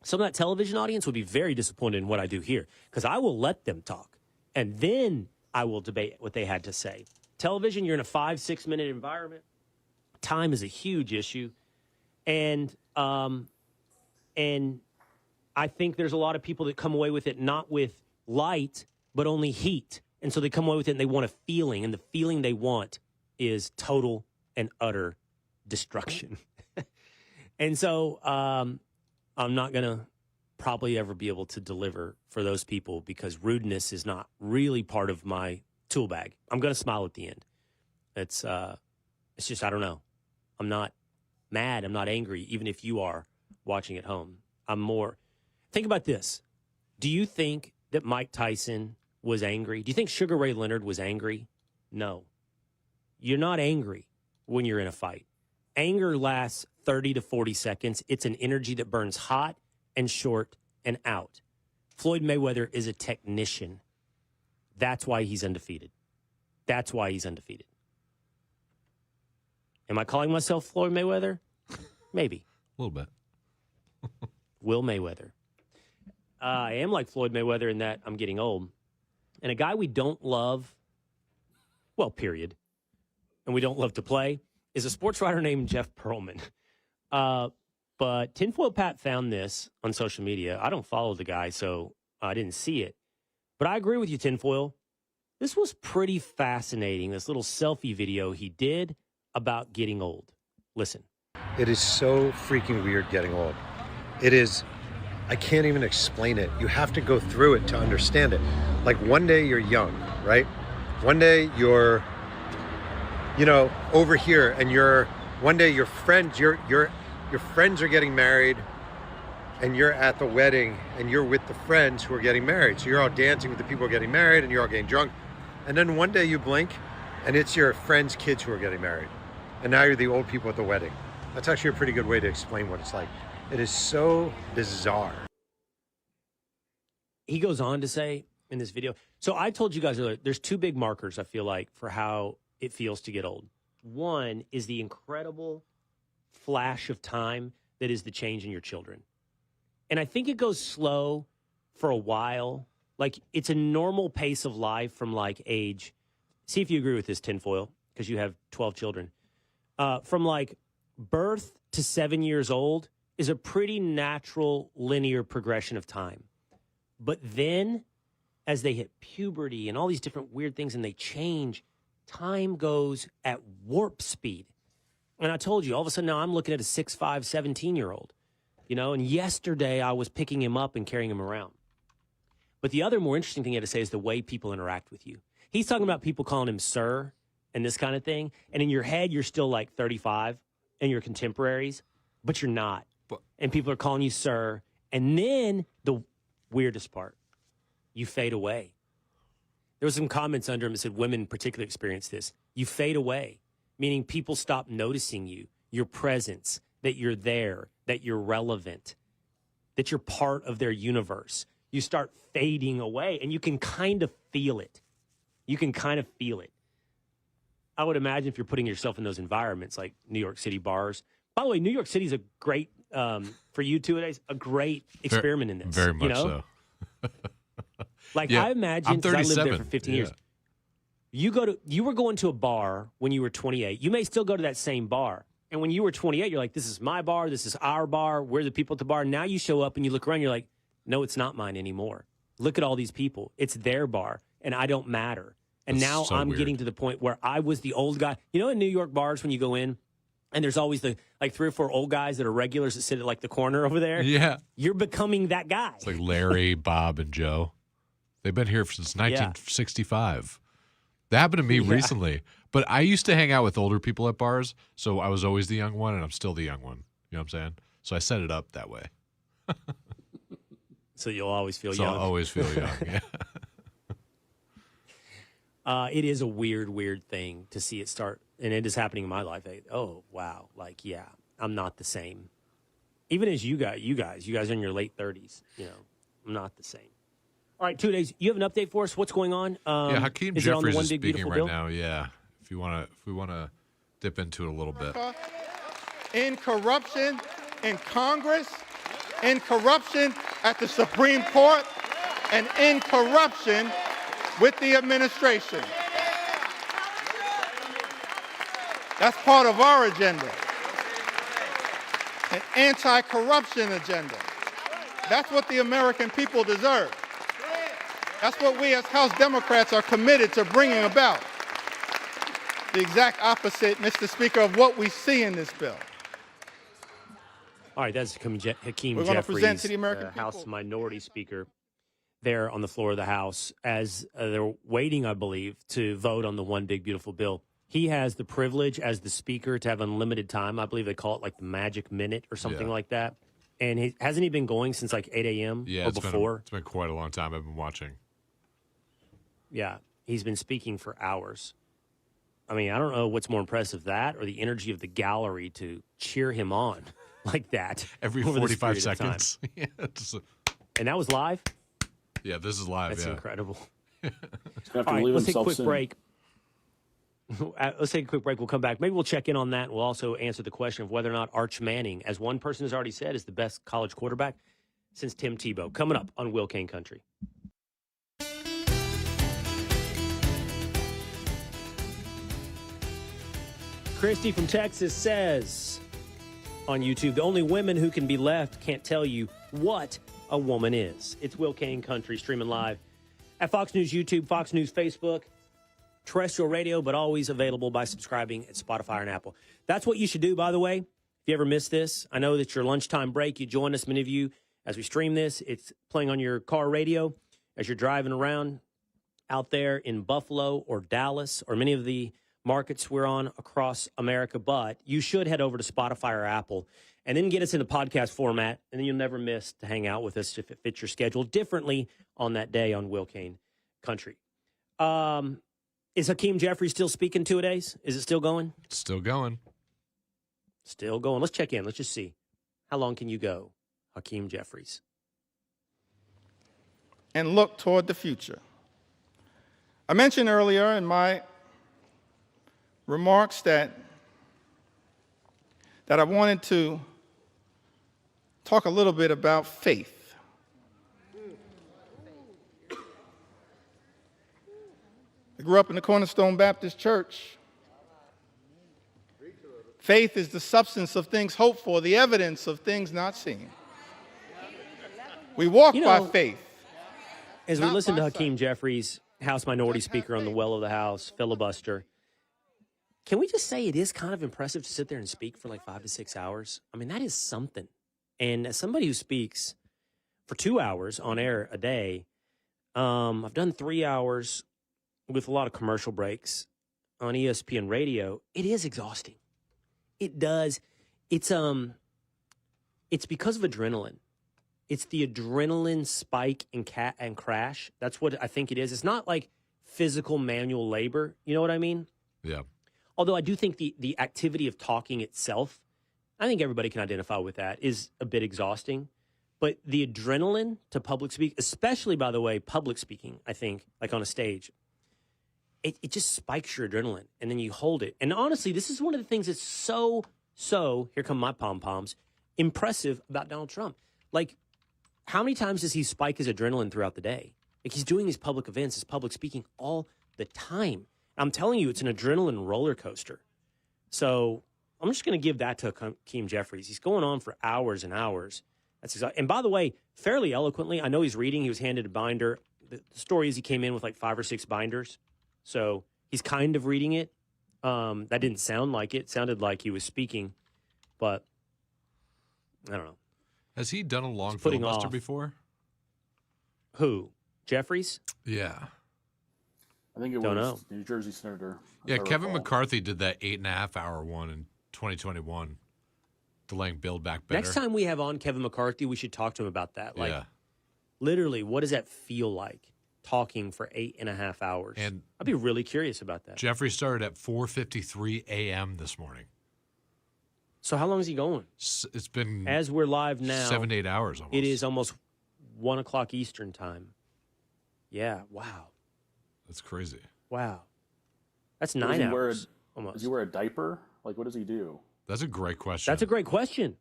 some of that television audience would be very disappointed in what I do here, because I will let them talk, and then I will debate what they had to say. Television, you're in a 5-6 minute environment. Time is a huge issue. And I think there's a lot of people that come away with it not with light, but only heat. And so they come away with it and they want a feeling, and the feeling they want is total and utter destruction. And so I'm not going to probably ever be able to deliver for those people, because rudeness is not really part of my tool bag. I'm going to smile at the end. It's just, I don't know. I'm not mad. I'm not angry, even if you are watching at home. I'm more. Think about this. Do you think that Mike Tyson was angry? Do you think Sugar Ray Leonard was angry? No. You're not angry when you're in a fight. Anger lasts 30 to 40 seconds. It's an energy that burns hot and short and out. Floyd Mayweather is a technician. That's why he's undefeated. That's why he's undefeated. Am I calling myself Floyd Mayweather? Maybe. A little bit. Will Mayweather. I am like Floyd Mayweather in that I'm getting old. And a guy we don't love, well, period, and we don't love to play, is a sports writer named Jeff Pearlman. But Tinfoil Pat found this on social media. I don't follow the guy, so I didn't see it. But I agree with you, Tinfoil. This was pretty fascinating, this little selfie video he did about getting old. Listen. It is so freaking weird getting old. It is, I can't even explain it. You have to go through it to understand it. Like, one day you're young, right? One day you're, over here, and one day your friends, your friends are getting married, and you're at the wedding, and you're with the friends who are getting married. So you're all dancing with the people who are getting married, and you're all getting drunk. And then one day you blink, and it's your friends' kids who are getting married. And now you're the old people at the wedding. That's actually a pretty good way to explain what it's like. It is so bizarre. He goes on to say in this video, so I told you guys earlier, there's two big markers, I feel like, for how it feels to get old. One is the incredible flash of time that is the change in your children. And I think it goes slow for a while. Like, it's a normal pace of life from like age. See if you agree with this, Tinfoil, because you have 12 children. From like birth to 7 years old is a pretty natural linear progression of time. But then as they hit puberty and all these different weird things and they change, time goes at warp speed. And I told you, all of a sudden now I'm looking at a 6'5", 17-year-old, and yesterday I was picking him up and carrying him around. But the other more interesting thing he had to say is the way people interact with you. He's talking about people calling him sir and this kind of thing. And in your head, you're still like 35 and you're contemporaries, but you're not. And people are calling you sir. And then the weirdest part, you fade away. There was some comments under him that said women particularly experience this. You fade away, meaning people stop noticing you, your presence, that you're there, that you're relevant, that you're part of their universe. You start fading away, and you can kind of feel it. You can kind of feel it. I would imagine if you're putting yourself in those environments like New York City bars. By the way, New York City is a great, for you two days, a great experiment in this. Very much so. Like, Yeah, I I'm imagine, 'cause I lived there 37. for 15 Yeah. years. You were going to a bar when you were 28. You may still go to that same bar. And when you were 28, you're like, this is my bar. This is our bar. We're the people at the bar. Now you show up and you look around. You're like, no, it's not mine anymore. Look at all these people. It's their bar, and I don't matter. And That's now so I'm weird. getting to the point where I was the old guy. You know, in New York bars, when you go in, and there's always the like 3 or 4 old guys that are regulars that sit at like the corner over there. Yeah. You're becoming that guy. It's like Larry, Bob, and Joe. They've been here since 1965. That happened to me recently. But I used to hang out with older people at bars, so I was always the young one, and I'm still the young one. You know what I'm saying? So I set it up that way. So you'll always feel So young. I'll always feel young. Yeah. It is a weird thing to see it start, and it is happening in my life. Oh, wow. Like, yeah, I'm not the same. Even as you guys are in your late 30s, you know, I'm not the same. All right, 2 days. You have an update for us? What's going on? Yeah, Hakeem is it on the Jeffries One is Big speaking Beautiful right Bill? now. Yeah, if we want to dip into it a little bit. In corruption in Congress, in corruption at the Supreme Court, and in corruption with the administration. That's part of our agenda. An anti-corruption agenda. That's what the American people deserve. That's what we as House Democrats are committed to bringing about. The exact opposite, Mr. Speaker, of what we see in this bill. All right, that's Hakeem We're going to Jeffries, present to the American people. House Minority Speaker, there on the floor of the House as they're waiting, I believe, to vote on the One Big Beautiful Bill. He has the privilege as the Speaker to have unlimited time. I believe they call it like the magic minute or something like that. And hasn't he been going since like 8 a.m. Yeah, or before? It's been quite a long time. I've been watching. Yeah, he's been speaking for hours. I mean, I don't know what's more impressive, that or the energy of the gallery to cheer him on like that Every over this 45 period of time. seconds. Yeah, And that was live? yeah, this is live. That's yeah. incredible. He's gonna have to All right, relieve let's take a himself quick soon. break. Let's take a quick break. We'll come back. Maybe we'll check in on that. We'll also answer the question of whether or not Arch Manning, as one person has already said, is the best college quarterback since Tim Tebow. Coming up on Will Cain Country. Christy from Texas says on YouTube, the only women who can be left can't tell you what a woman is. It's Will Cain Country, streaming live at Fox News YouTube, Fox News Facebook, terrestrial radio, but always available by subscribing at Spotify and Apple. That's what you should do, by the way. If you ever miss this, I know that your lunchtime break, you join us, many of you, as we stream this. It's playing on your car radio as you're driving around out there in Buffalo or Dallas or many of the markets we're on across America. But you should head over to Spotify or Apple and then get us in the podcast format, and then you'll never miss to hang out with us if it fits your schedule differently on that day on Will Cain Country. Is Hakeem Jeffries still speaking 2 days? Is it still going? It's still going. Still going. Let's check in. Let's just see. How long can you go, Hakeem Jeffries? And look toward the future. I mentioned earlier in my remarks that I wanted to talk a little bit about faith. I grew up in the Cornerstone Baptist Church. Faith is the substance of things hoped for, the evidence of things not seen. We walk by faith. As we Not listen to by Hakeem Jeffries, House Minority Speaker on the well of the House, filibuster, can we just say it is kind of impressive to sit there and speak for like 5 to 6 hours? I mean, that is something. And as somebody who speaks for 2 hours on air a day, I've done 3 hours with a lot of commercial breaks on ESPN radio. It is exhausting. It does. It's because of adrenaline. It's the adrenaline spike and crash. That's what I think it is. It's not like physical manual labor. You know what I mean? Yeah. Although I do think the activity of talking itself, I think everybody can identify with that, is a bit exhausting. But the adrenaline to public speak, especially, by the way, public speaking, I think, like on a stage, it just spikes your adrenaline, and then you hold it. And honestly, this is one of the things that's so, here come my pom-poms, impressive about Donald Trump. Like, how many times does he spike his adrenaline throughout the day? Like, he's doing his public events, his public speaking all the time. I'm telling you, it's an adrenaline roller coaster. So I'm just going to give that to Hakeem Jeffries. He's going on for hours and hours. That's exactly. And by the way, fairly eloquently, I know he's reading. He was handed a binder. The story is he came in with like 5 or 6 binders. So he's kind of reading it. That didn't sound like it. It sounded like he was speaking. But I don't know. Has he done a long putting filibuster off. before? Who? Jeffries? Yeah. I think it Don't was know. New Jersey Senator. Yeah, if I Kevin recall. McCarthy did that 8.5-hour one in 2021, delaying Build Back Better. Next time we have on Kevin McCarthy, we should talk to him about that. Like, yeah. literally, what does that feel like, talking for 8.5 hours? And I'd be really curious about that. Jeffrey started at 4:53 a.m. this morning. So how long is he going? It's been As we're live now, 7 to 8 hours almost. it is almost 1 o'clock Eastern time. Yeah, wow. That's crazy. Wow. That's Does 9 he hours. Does almost. he wear a diaper? Like, what does he do? That's a great question. That's a great question.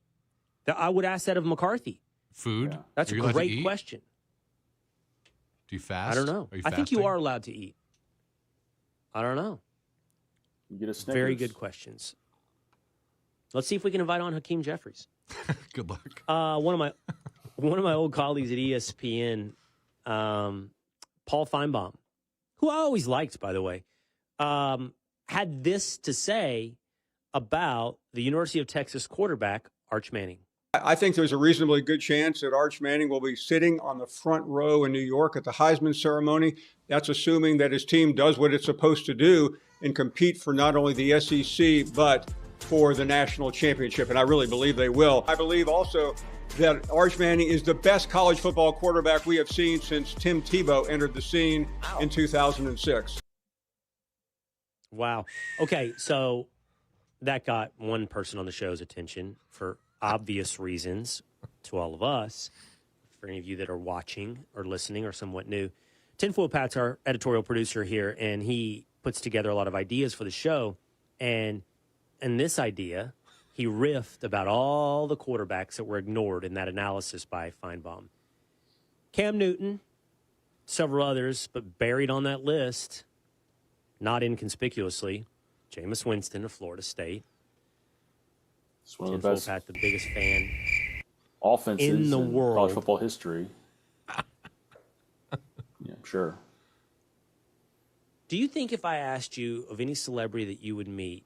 I would ask that of McCarthy. Food? Yeah. That's Are a you allowed to great eat? question. Do you fast? I don't know. Are you I think you fasting? are allowed to eat. I don't know. You get a Snickers. Very good questions. Let's see if we can invite on Hakeem Jeffries. Good luck. One of my old colleagues at ESPN, Paul Feinbaum, who I always liked, by the way, had this to say about the University of Texas quarterback, Arch Manning. I think there's a reasonably good chance that Arch Manning will be sitting on the front row in New York at the Heisman ceremony. That's assuming that his team does what it's supposed to do and compete for not only the SEC, but for the national championship. And I really believe they will. I believe also that Arch Manning is the best college football quarterback we have seen since Tim Tebow entered the scene in 2006. Wow. Okay, so that got one person on the show's attention for obvious reasons to all of us. For any of you that are watching or listening or somewhat new, Tinfoil Pat's our editorial producer here, and he puts together a lot of ideas for the show. And this idea, he riffed about all the quarterbacks that were ignored in that analysis by Feinbaum. Cam Newton, several others, but buried on that list, not inconspicuously, Jameis Winston of Florida State. It's one of the Tinfoil best Pat, the biggest fan offenses in the college world. football history. Yeah, sure. Do you think if I asked you of any celebrity that you would meet,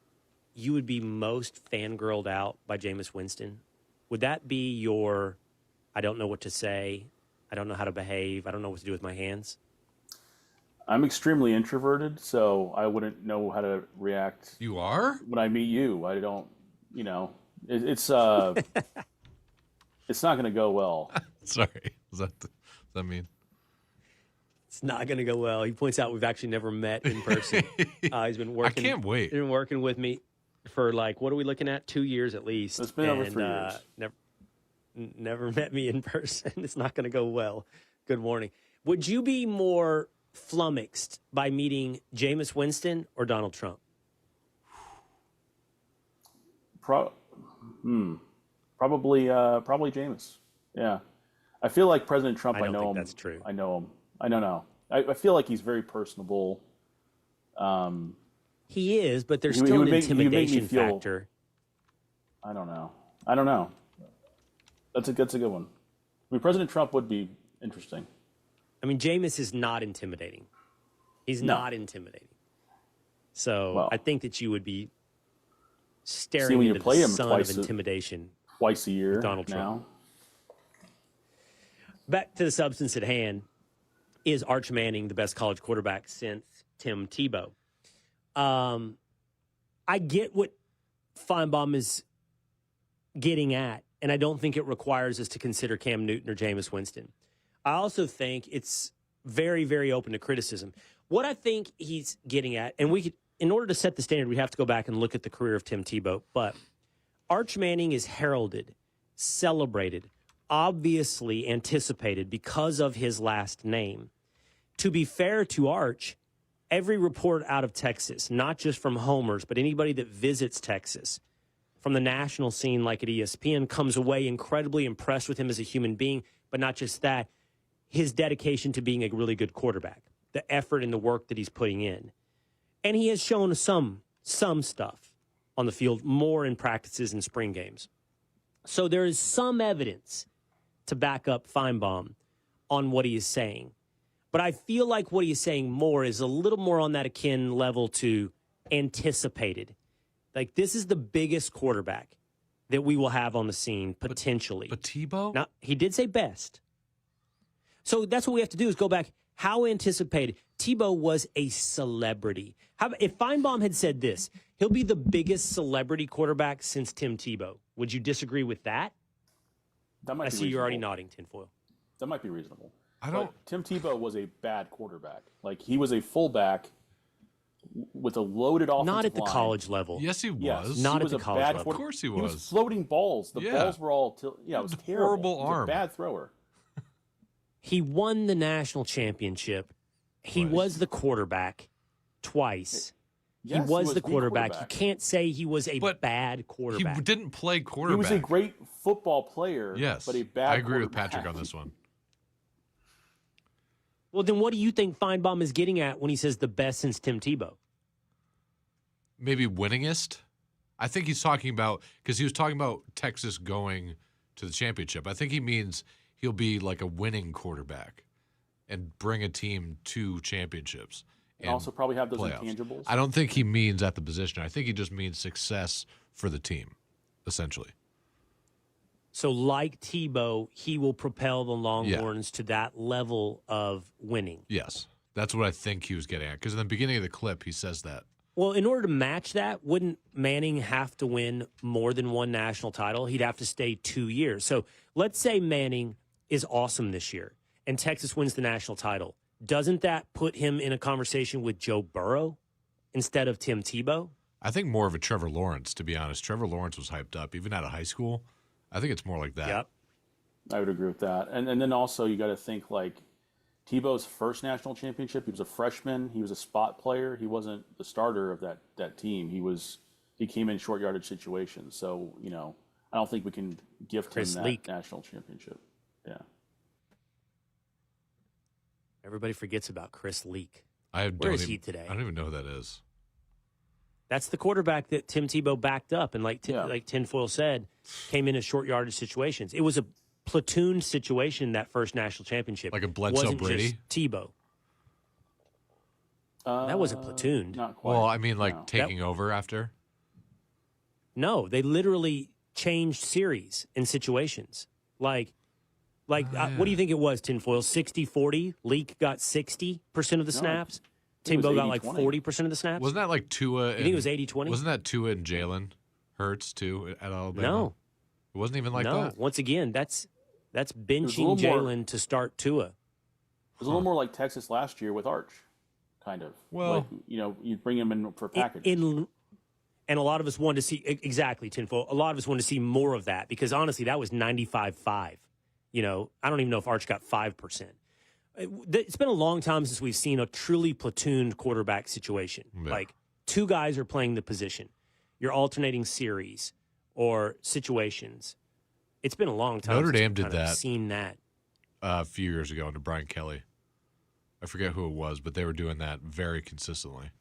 you would be most fangirled out by Jameis Winston? Would that be your, I don't know what to say, I don't know how to behave, I don't know what to do with my hands? I'm extremely introverted, so I wouldn't know how to react. You are? When I meet you, I don't, it's not going to go well. Sorry. Does that mean? It's not going to go well. He points out we've actually never met in person. He's been working. I can't wait. He's been working with me for what are we looking at? 2 years at least. It's been over 3 years. Never met me in person. It's not going to go well. Good morning. Would you be more flummoxed by meeting Jameis Winston or Donald Trump? Probably Jameis. Yeah, I feel like President Trump. I don't think him. that's true. I know him. I don't know. I feel like he's very personable. He is, but there's He still would an make me intimidation feel- factor. I don't know. That's a good one. I mean, President Trump would be interesting. I mean, Jameis is not intimidating. He's not intimidating. So I think that you would be staring when you into play the him sun twice of intimidation. Twice a year. Donald Trump. Now. Back to the substance at hand. Is Arch Manning the best college quarterback since Tim Tebow? I get what Feinbaum is getting at, and I don't think it requires us to consider Cam Newton or Jameis Winston. I also think it's very, very open to criticism. What I think he's getting at, and in order to set the standard, we have to go back and look at the career of Tim Tebow, but Arch Manning is heralded, celebrated, obviously anticipated because of his last name. To be fair to Arch, every report out of Texas, not just from homers, but anybody that visits Texas from the national scene like at ESPN, comes away incredibly impressed with him as a human being. But not just that, his dedication to being a really good quarterback, the effort and the work that he's putting in. And he has shown some stuff on the field, more in practices and spring games. So there is some evidence to back up Feinbaum on what he is saying. But I feel like what he is saying more is a little more on that akin level to anticipated. Like, this is the biggest quarterback that we will have on the scene, potentially. But Tebow? Now, he did say best. So that's what we have to do is go back. How anticipated? Tebow was a celebrity. If Feinbaum had said this, he'll be the biggest celebrity quarterback since Tim Tebow. Would you disagree with that? That might I be see you're already reasonable. nodding, tinfoil. That might be reasonable. I don't. But Tim Tebow was a bad quarterback. Like, he was a fullback with a loaded offensive Not at the line. college level. Yes, he was. Yes, Not he at was the a college bad level. Of course he He was was. floating balls. The Yeah. balls were all it was terrible. Horrible He was arm. a bad thrower. He won the national championship. He Twice. was the quarterback twice. Yes, he was the quarterback. You quarterback. can't say he was a But bad He quarterback. didn't play He quarterback. was a great football player. Yes, but a bad. I agree with quarterback. Patrick on this one. Well, then what do you think Feinbaum is getting at when he says the best since Tim Tebow? Maybe winningest. I think he's talking about, because he was talking about Texas going to the championship. I think he means he'll be like a winning quarterback and bring a team to championships. And also probably have those playoffs. intangibles. I don't think he means at the position. I think he just means success for the team, essentially. So like Tebow, he will propel the Longhorns to that level of winning. Yes. That's what I think he was getting at. Because in the beginning of the clip, he says that. Well, in order to match that, wouldn't Manning have to win more than one national title? He'd have to stay 2 years. So let's say Manning is awesome this year and Texas wins the national title. Doesn't that put him in a conversation with Joe Burrow instead of Tim Tebow? I think more of a Trevor Lawrence, to be honest. Trevor Lawrence was hyped up, even out of high school. I think it's more like that. Yep. I would agree with that. And then also you got to think like Tebow's first national championship. He was a freshman. He was a spot player. He wasn't the starter of that team. He came in short yardage situations. So I don't think we can gift Chris him that Leak. national championship. Yeah. Everybody forgets about Chris Leak. Where is he today? I don't even know who that is. That's the quarterback that Tim Tebow backed up and like Tinfoil said, came in short yardage situations. It was a platoon situation that first national championship. Like a Bledsoe wasn't Brady? just Tebow. That wasn't platooned. Not quite. Well, I mean, like No. taking over after. No, they literally changed series and situations. What do you think it was, Tinfoil? 60-40? Leak got 60% of the snaps? think it was Timbo got like 80-20. 40% of the snaps? Wasn't that like Tua? You think it was 80-20? Wasn't that Tua and Jalen Hurts too at Alabama? No. It wasn't even like no. that. Once again, that's benching little more- Jalen to start Tua. It was a little more like Texas last year with Arch, kind of. Well- like, you bring him in for packages. And a lot of us wanted to see, exactly, Tinfoil, a lot of us wanted to see more of that because honestly, that was 95-5. I don't even know if Arch got 5%. It's been a long time since we've seen a truly platooned quarterback situation. Yeah. Like, two guys are playing the position. You're alternating series or situations. It's been a long time Notre since Dame we've did kind of that. seen that. A few years ago under Brian Kelly. I forget who it was, but they were doing that very consistently.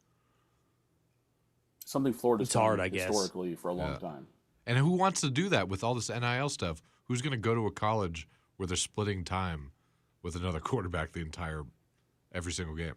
Something Florida's It's hard, done I guess. historically for a long Yeah. time. And who wants to do that with all this NIL stuff? Who's going to go to a college where they're splitting time with another quarterback every single game?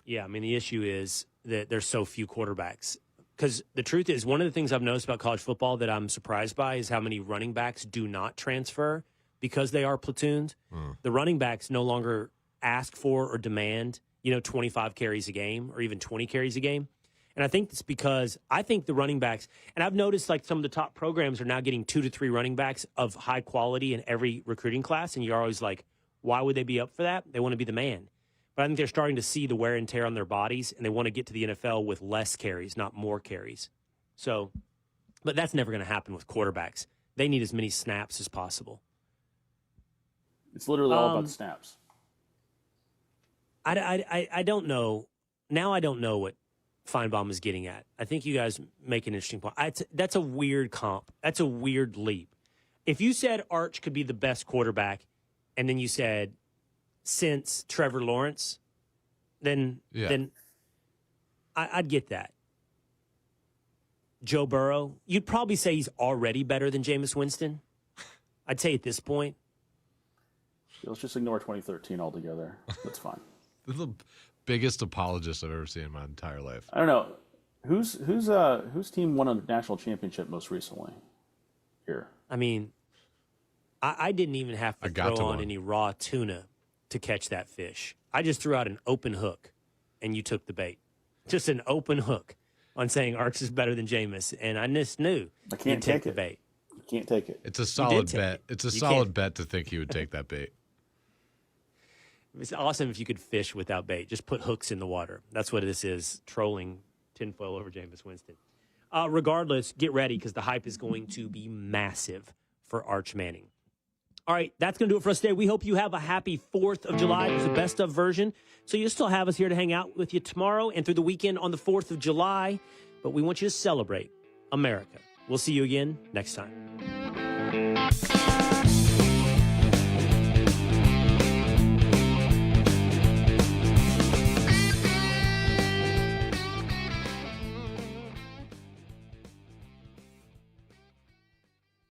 Yeah, I mean, the issue is that there's so few quarterbacks. Because the truth is, one of the things I've noticed about college football that I'm surprised by is how many running backs do not transfer because they are platooned. The running backs no longer ask for or demand, 25 carries a game or even 20 carries a game. And I think it's because I think the running backs, and I've noticed like some of the top programs are now getting 2 to 3 running backs of high quality in every recruiting class. And you're always like, why would they be up for that? They want to be the man. But I think they're starting to see the wear and tear on their bodies, and they want to get to the NFL with less carries, not more carries. So, but that's never going to happen with quarterbacks. They need as many snaps as possible. It's literally all about snaps. I don't know. Now I don't know what Feinbaum is getting at. I think you guys make an interesting point. That's a weird comp. That's a weird leap. If you said Arch could be the best quarterback, and then you said since Trevor Lawrence, then I'd get that. Joe Burrow, you'd probably say he's already better than Jameis Winston. I'd say at this point. Let's just ignore 2013 altogether. That's fine. The biggest apologist I've ever seen in my entire life. I don't know. Whose team won a national championship most recently? Here. I mean, I didn't even have to throw on any raw tuna to catch that fish. I just threw out an open hook, and you took the bait. Just an open hook on saying Arch is better than Jameis, and I just knew I can't take the bait. You can't take it. It's a solid bet. It's a solid bet to think he would take that bait. It's awesome if you could fish without bait. Just put hooks in the water. That's what this is, trolling tinfoil over Jameis Winston. Regardless, get ready because the hype is going to be massive for Arch Manning. All right, that's going to do it for us today. We hope you have a happy 4th of July. There's a best of version. So you'll still have us here to hang out with you tomorrow and through the weekend on the 4th of July. But we want you to celebrate America. We'll see you again next time.